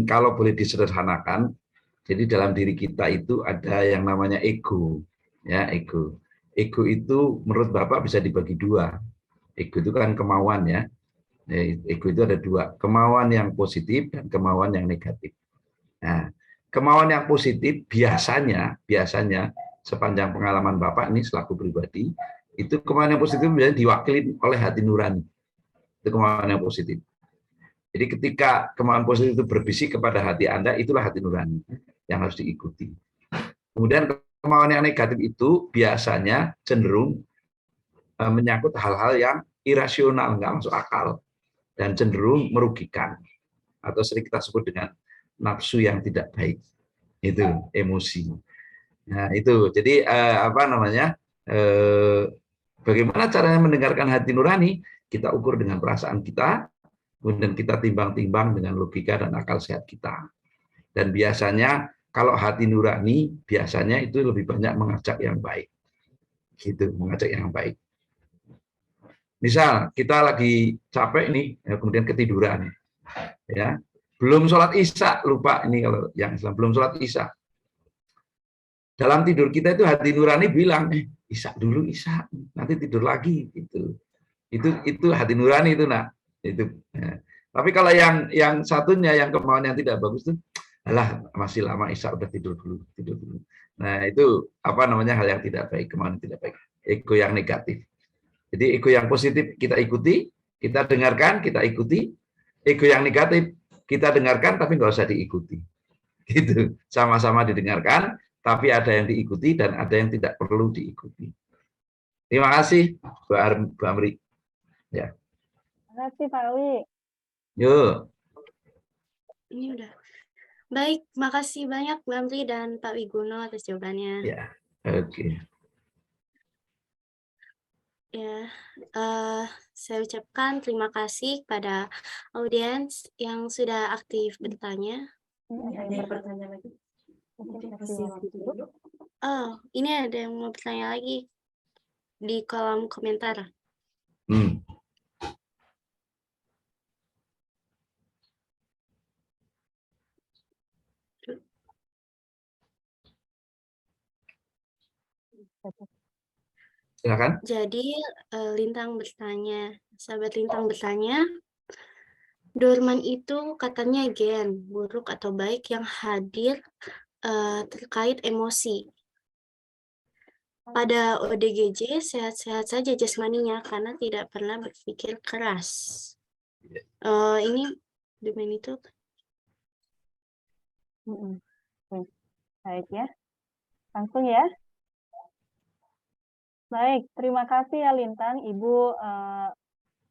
kalau boleh disederhanakan, jadi dalam diri kita itu ada yang namanya ego, ya ego. Ego itu menurut Bapak bisa dibagi 2. Ego itu kan kemauan ya. Ego itu ada 2, kemauan yang positif dan kemauan yang negatif. Nah, kemauan yang positif biasanya sepanjang pengalaman Bapak ini selaku pribadi, itu kemauan yang positif biasanya diwakili oleh hati nurani. Itu kemauan yang positif. Jadi ketika kemauan positif itu berbisik kepada hati Anda, itulah hati nurani yang harus diikuti. Kemudian kemauan yang negatif itu biasanya cenderung menyangkut hal-hal yang irasional, nggak masuk akal, dan cenderung merugikan, atau sering kita sebut dengan nafsu yang tidak baik. Itu emosi. Nah itu, jadi bagaimana caranya mendengarkan hati nurani? Kita ukur dengan perasaan kita, kemudian kita timbang-timbang dengan logika dan akal sehat kita. Dan biasanya kalau hati nurani, biasanya itu lebih banyak mengajak yang baik. Gitu, mengajak yang baik. Misal kita lagi capek nih, kemudian ketiduran, ya belum sholat isya, lupa ini kalau yang Islam belum sholat isya. Dalam tidur kita itu hati nurani bilang, isya dulu isya, nanti tidur lagi gitu. Itu hati nurani itu nak. Itu. Ya. Tapi kalau yang satunya yang kemauan yang tidak bagus itu, alah masih lama isya udah tidur dulu. Nah itu hal yang tidak baik, kemauan yang tidak baik, ego yang negatif. Jadi ego yang positif kita ikuti, kita dengarkan, kita ikuti. Ego yang negatif kita dengarkan tapi nggak usah diikuti. Gitu, sama-sama didengarkan, tapi ada yang diikuti dan ada yang tidak perlu diikuti. Terima kasih, Bu Amri. Ya. Terima kasih, Pak Wi. Yuk. Ini udah. Baik, makasih banyak Bu Amri dan Pak Wiguno atas jawabannya. Ya, oke. Ya, saya ucapkan terima kasih kepada audiens yang sudah aktif bertanya. Ada pertanyaan lagi? Oh, ini ada yang mau bertanya lagi di kolom komentar. Silakan. Jadi Lintang bertanya, sahabat Lintang bertanya, Dorman itu katanya gen buruk atau baik yang hadir terkait emosi. Pada ODGJ sehat-sehat saja jasmaninya karena tidak pernah berpikir keras. Ini domain itu. Baik ya, langsung ya. Baik, terima kasih ya Lintang, Ibu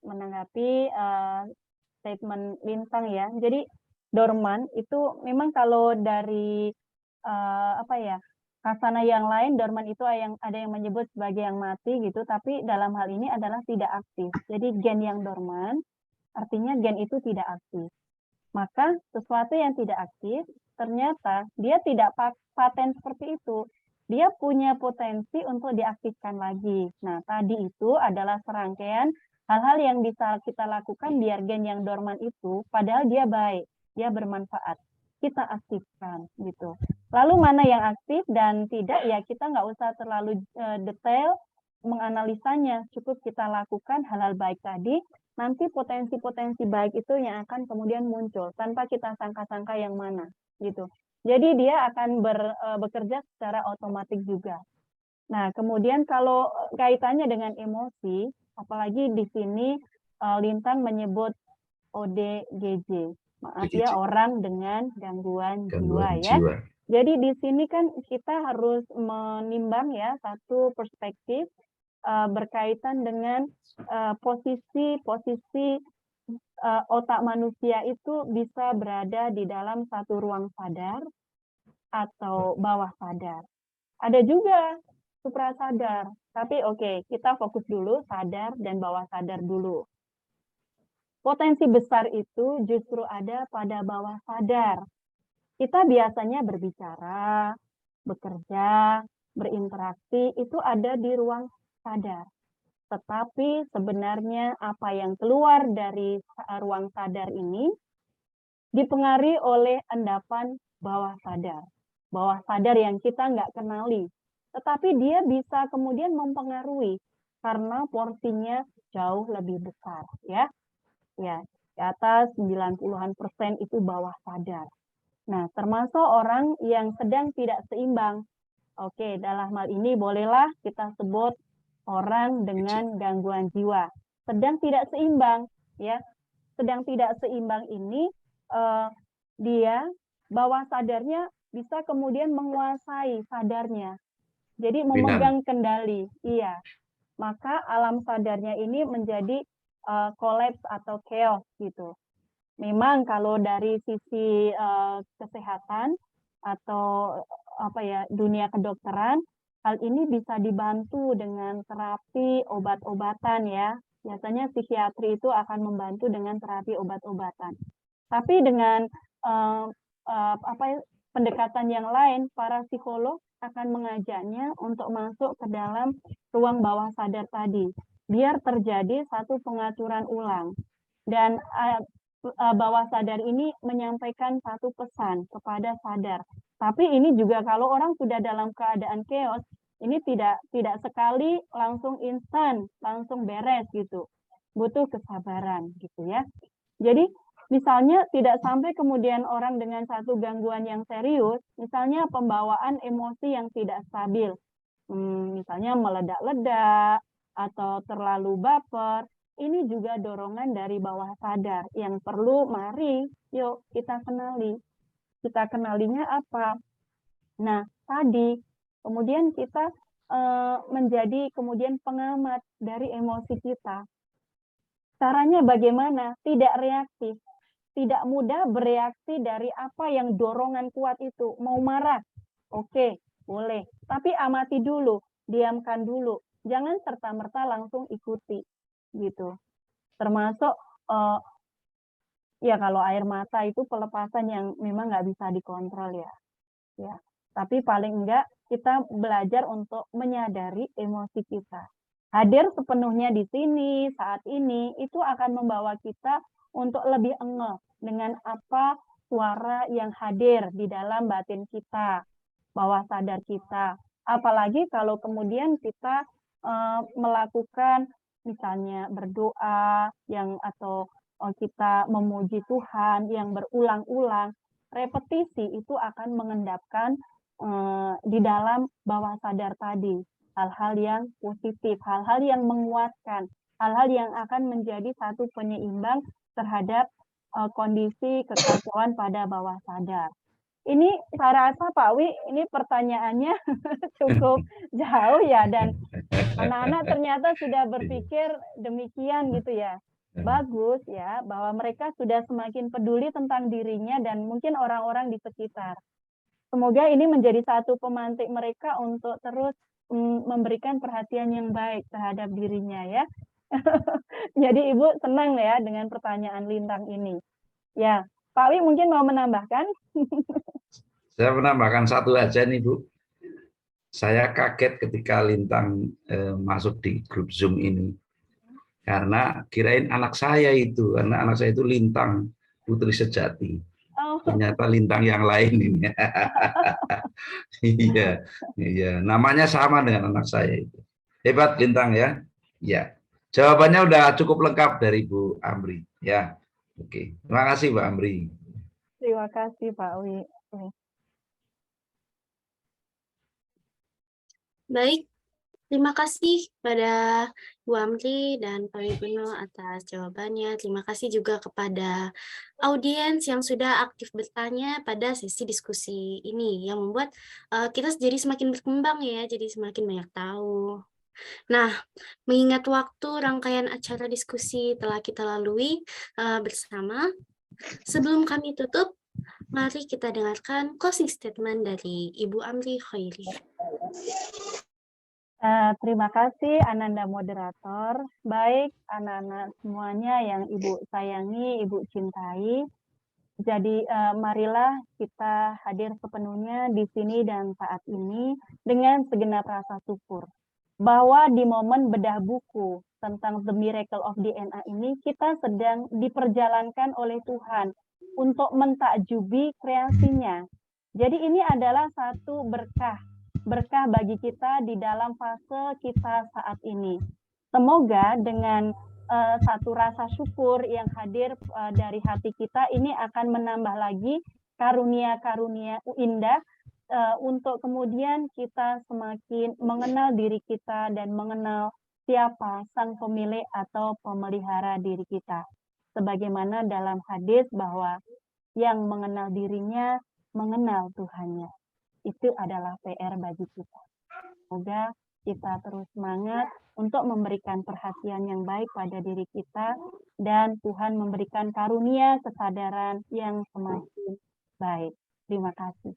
menanggapi statement Lintang ya. Jadi dorman itu memang kalau dari kasana yang lain, dorman itu ada yang menyebut sebagai yang mati gitu, tapi dalam hal ini adalah tidak aktif. Jadi gen yang dorman artinya gen itu tidak aktif. Maka sesuatu yang tidak aktif ternyata dia tidak paten seperti itu. Dia punya potensi untuk diaktifkan lagi. Nah, tadi itu adalah serangkaian hal-hal yang bisa kita lakukan biar gen yang dorman itu, padahal dia baik, dia bermanfaat. Kita aktifkan gitu. Lalu mana yang aktif dan tidak, ya kita nggak usah terlalu detail menganalisanya. Cukup kita lakukan hal-hal baik tadi, nanti potensi-potensi baik itu yang akan kemudian muncul tanpa kita sangka-sangka yang mana gitu. Jadi dia akan bekerja secara otomatis juga. Nah, kemudian kalau kaitannya dengan emosi, apalagi di sini Lintang menyebut ODGJ. Maaf ya, orang dengan gangguan jiwa ya. Jadi di sini kan kita harus menimbang ya satu perspektif berkaitan dengan posisi otak manusia itu bisa berada di dalam satu ruang sadar atau bawah sadar. Ada juga suprasadar, tapi oke, kita fokus dulu sadar dan bawah sadar dulu. Potensi besar itu justru ada pada bawah sadar. Kita biasanya berbicara, bekerja, berinteraksi, itu ada di ruang sadar. Tetapi sebenarnya apa yang keluar dari ruang sadar ini dipengaruhi oleh endapan bawah sadar. Bawah sadar yang kita nggak kenali. Tetapi dia bisa kemudian mempengaruhi karena porsinya jauh lebih besar. Ya, di atas 90% itu bawah sadar. Nah, termasuk orang yang sedang tidak seimbang. Oke, dalam hal ini bolehlah kita sebut orang dengan gangguan jiwa. Sedang tidak seimbang, ya. Sedang tidak seimbang ini dia bawah sadarnya bisa kemudian menguasai sadarnya. Jadi memegang kendali. Iya. Maka alam sadarnya ini menjadi kolaps atau chaos gitu. Memang kalau dari sisi kesehatan atau dunia kedokteran, hal ini bisa dibantu dengan terapi obat-obatan ya. Biasanya psikiatri itu akan membantu dengan terapi obat-obatan. Tapi dengan pendekatan yang lain, para psikolog akan mengajaknya untuk masuk ke dalam ruang bawah sadar tadi, biar terjadi satu pengaturan ulang. Dan bawah sadar ini menyampaikan satu pesan kepada sadar. Tapi ini juga kalau orang sudah dalam keadaan chaos, ini tidak sekali langsung instan, langsung beres gitu. Butuh kesabaran gitu ya. Jadi misalnya tidak sampai kemudian orang dengan satu gangguan yang serius, misalnya pembawaan emosi yang tidak stabil. Misalnya meledak-ledak atau terlalu baper. Ini juga dorongan dari bawah sadar yang perlu mari yuk kita kenali. Kita kenalinya apa? Nah, tadi kemudian kita menjadi kemudian pengamat dari emosi kita. Caranya bagaimana? Tidak reaktif. Tidak mudah bereaksi dari apa yang dorongan kuat itu. Mau marah? Oke, boleh. Tapi amati dulu, diamkan dulu. Jangan serta-merta langsung ikuti. Gitu. Termasuk ya kalau air mata itu pelepasan yang memang nggak bisa dikontrol ya. Tapi paling enggak kita belajar untuk menyadari emosi kita. Hadir sepenuhnya di sini saat ini itu akan membawa kita untuk lebih engeh dengan apa suara yang hadir di dalam batin kita, bawah sadar kita. Apalagi kalau kemudian kita melakukan misalnya berdoa atau kita memuji Tuhan yang berulang-ulang, repetisi itu akan mengendapkan di dalam bawah sadar tadi. hal-hal yang positif, hal-hal yang menguatkan, hal-hal yang akan menjadi satu penyeimbang terhadap kondisi kekacauan pada bawah sadar. Ini saya rasa Pak Wi, ini pertanyaannya cukup jauh ya, dan anak-anak ternyata sudah berpikir demikian gitu ya. Bagus ya, bahwa mereka sudah semakin peduli tentang dirinya dan mungkin orang-orang di sekitar. Semoga ini menjadi satu pemantik mereka untuk terus memberikan perhatian yang baik terhadap dirinya ya. Jadi Ibu senang ya dengan pertanyaan Lintang ini. Ya, Pak Wi mungkin mau menambahkan? Saya menambahkan satu aja nih Bu. Saya kaget ketika Lintang masuk di grup Zoom ini. Karena kirain anak saya itu, karena anak saya itu Lintang Putri Sejati. Ternyata Lintang yang lain ini. Iya, iya. Namanya sama dengan anak saya itu. Hebat Lintang ya. Ya. Jawabannya udah cukup lengkap dari Bu Amri. Ya. Oke. Terima kasih Bu Amri. Terima kasih Pak Wi. Baik, terima kasih pada Bu Amri dan Pak Wiguno atas jawabannya. Terima kasih juga kepada audiens yang sudah aktif bertanya pada sesi diskusi ini yang membuat kita jadi semakin berkembang ya, jadi semakin banyak tahu. Nah, mengingat waktu rangkaian acara diskusi telah kita lalui bersama, sebelum kami tutup, mari kita dengarkan closing statement dari Ibu Amri Khairi. Terima kasih Ananda moderator. Baik anak-anak semuanya yang Ibu sayangi, Ibu cintai. Jadi marilah kita hadir sepenuhnya di sini dan saat ini dengan segenap rasa syukur. Bahwa di momen bedah buku tentang The Miracle of DNA ini kita sedang diperjalankan oleh Tuhan untuk mentakjubi kreasinya. Jadi ini adalah satu berkah bagi kita di dalam fase kita saat ini. Semoga dengan satu rasa syukur yang hadir dari hati kita ini akan menambah lagi karunia-karunia indah untuk kemudian kita semakin mengenal diri kita dan mengenal siapa sang pemilik atau pemelihara diri kita. Sebagaimana dalam hadis bahwa yang mengenal dirinya mengenal Tuhannya. Itu adalah PR bagi kita. Semoga kita terus semangat untuk memberikan perhatian yang baik pada diri kita dan Tuhan memberikan karunia kesadaran yang semakin baik. Terima kasih.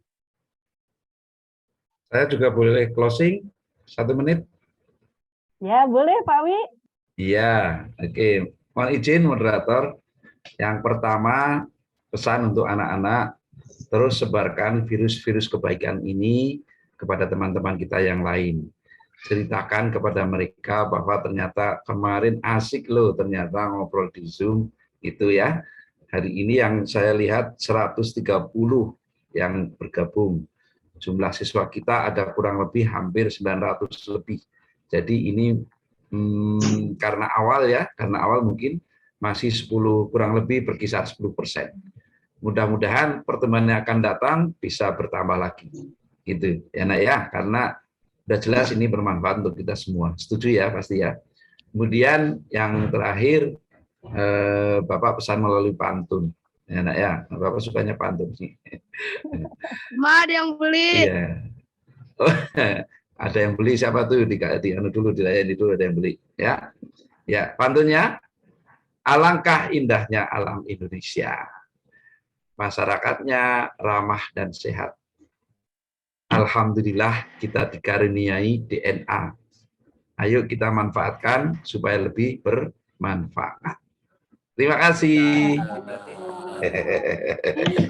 Saya juga boleh closing 1 menit? Ya, boleh Pak Wi. Iya, oke. Mohon izin moderator. Yang pertama, pesan untuk anak-anak, terus sebarkan virus-virus kebaikan ini kepada teman-teman kita yang lain. Ceritakan kepada mereka bahwa ternyata kemarin asik loh, ternyata ngobrol di Zoom itu ya. Hari ini yang saya lihat 130 yang bergabung. Jumlah siswa kita ada kurang lebih hampir 900 lebih. Jadi ini karena awal mungkin masih 10 kurang lebih berkisar 10%. Mudah-mudahan pertemuan yang akan datang bisa bertambah lagi. Gitu ya Nak ya, karena udah jelas ini bermanfaat untuk kita semua. Setuju ya pasti ya. Kemudian yang terakhir Bapak pesan melalui pantun. Ya Nak ya, Bapak sukanya pantun sih. Ma, ada yang beli. Iya. Oh, ada yang beli siapa tuh di anu dulu dilayani dulu ada yang beli ya. Ya, pantunnya alangkah indahnya alam Indonesia. Masyarakatnya ramah dan sehat. Alhamdulillah kita dikaruniai DNA. Ayo kita manfaatkan supaya lebih bermanfaat. Terima kasih.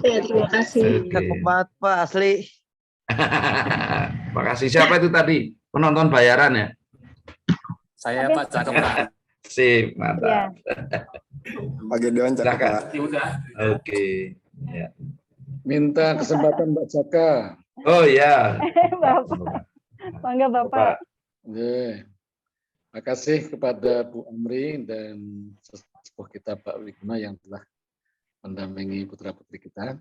Ya, terima kasih. Cakep banget Pak, asli. Makasih. Siapa itu tadi? Penonton bayaran ya? Saya Pak, cakep Pak. Sip, mantap. Pak Gedeon cakep Pak. Oke. Ya. Minta kesempatan Mbak Jaka. Oh ya. Bapak. Bangga Bapak. Oke. Terima kasih kepada Bu Amri dan sesepuh kita Pak Wiguno yang telah mendampingi putra-putri kita.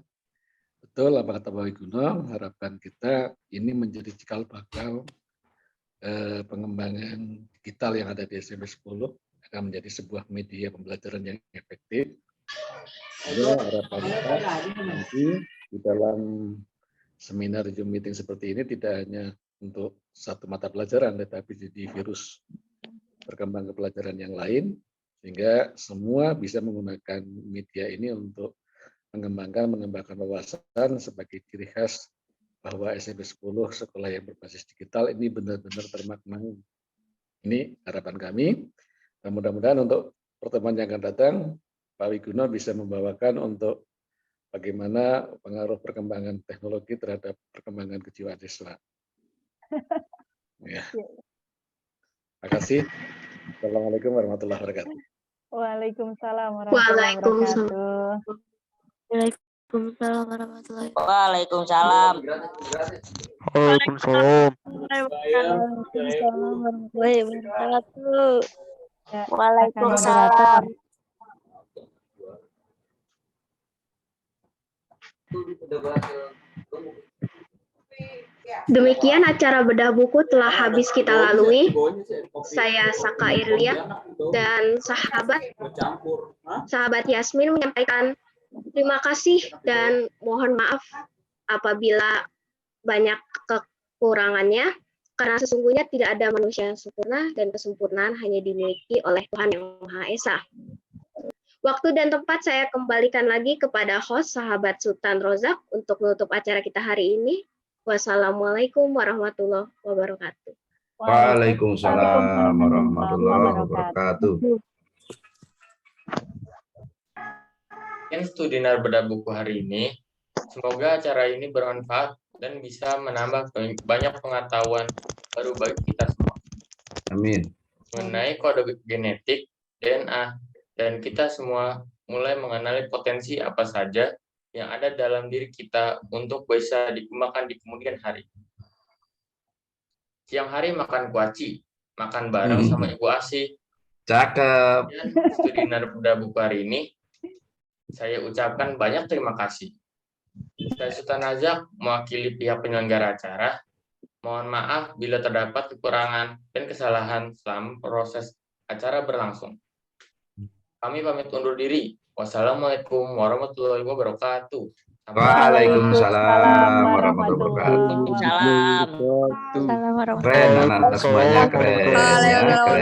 Betul apa kata Pak Wiguno, harapan kita ini menjadi cikal bakal pengembangan digital yang ada di SMP 10 akan menjadi sebuah media pembelajaran yang efektif. Lalu harapan kita nanti di dalam seminar Zoom meeting seperti ini tidak hanya untuk satu mata pelajaran, tetapi jadi virus berkembang ke pelajaran yang lain, sehingga semua bisa menggunakan media ini untuk menambahkan wawasan sebagai ciri khas bahwa SMP 10 sekolah yang berbasis digital ini benar-benar termaknai. Ini harapan kami. Dan mudah-mudahan untuk pertemuan yang akan datang, Pak Wiguno bisa membawakan untuk bagaimana pengaruh perkembangan teknologi terhadap perkembangan kejiwaan siswa. Ya. Terima kasih. Assalamualaikum warahmatullahi wabarakatuh. Waalaikumsalam warahmatullahi wabarakatuh. Waalaikumsalam warahmatullahi wabarakatuh. Waalaikumsalam. Waalaikumsalam. Waalaikumsalam warahmatullahi wabarakatuh. Ya, Waalaikumsalam. Demikian acara bedah buku telah habis kita lalui. Saya Saka Irlia dan sahabat Yasmin menyampaikan terima kasih dan mohon maaf apabila banyak kekurangannya, karena sesungguhnya tidak ada manusia yang sempurna dan kesempurnaan hanya dimiliki oleh Tuhan Yang Maha Esa. Waktu dan tempat saya kembalikan lagi kepada host sahabat Sultan Rozak untuk menutup acara kita hari ini. Wassalamualaikum warahmatullahi wabarakatuh. Waalaikumsalam warahmatullahi wabarakatuh. Sekian Studinar Bedah Buku hari ini. Semoga acara ini bermanfaat dan bisa menambah banyak pengetahuan baru bagi kita semua. Amin. Mengenai kode genetik, DNA, dan kita semua mulai mengenali potensi apa saja yang ada dalam diri kita untuk bisa dikembangkan di kemudian hari. Siang hari makan kuaci, makan bareng sama Ibu Asih. Cakep. Dan Studinar Bedah Buku hari ini, saya ucapkan banyak terima kasih. Saya Sultan Razak, mewakili pihak penyelenggara acara, mohon maaf bila terdapat kekurangan dan kesalahan selama proses acara berlangsung. Kami pamit undur diri. Wassalamualaikum warahmatullahi wabarakatuh. Waalaikumsalam warahmatullahi wabarakatuh. Waalaikumsalam. Keren, anak-anak semuanya keren. Ya, keren.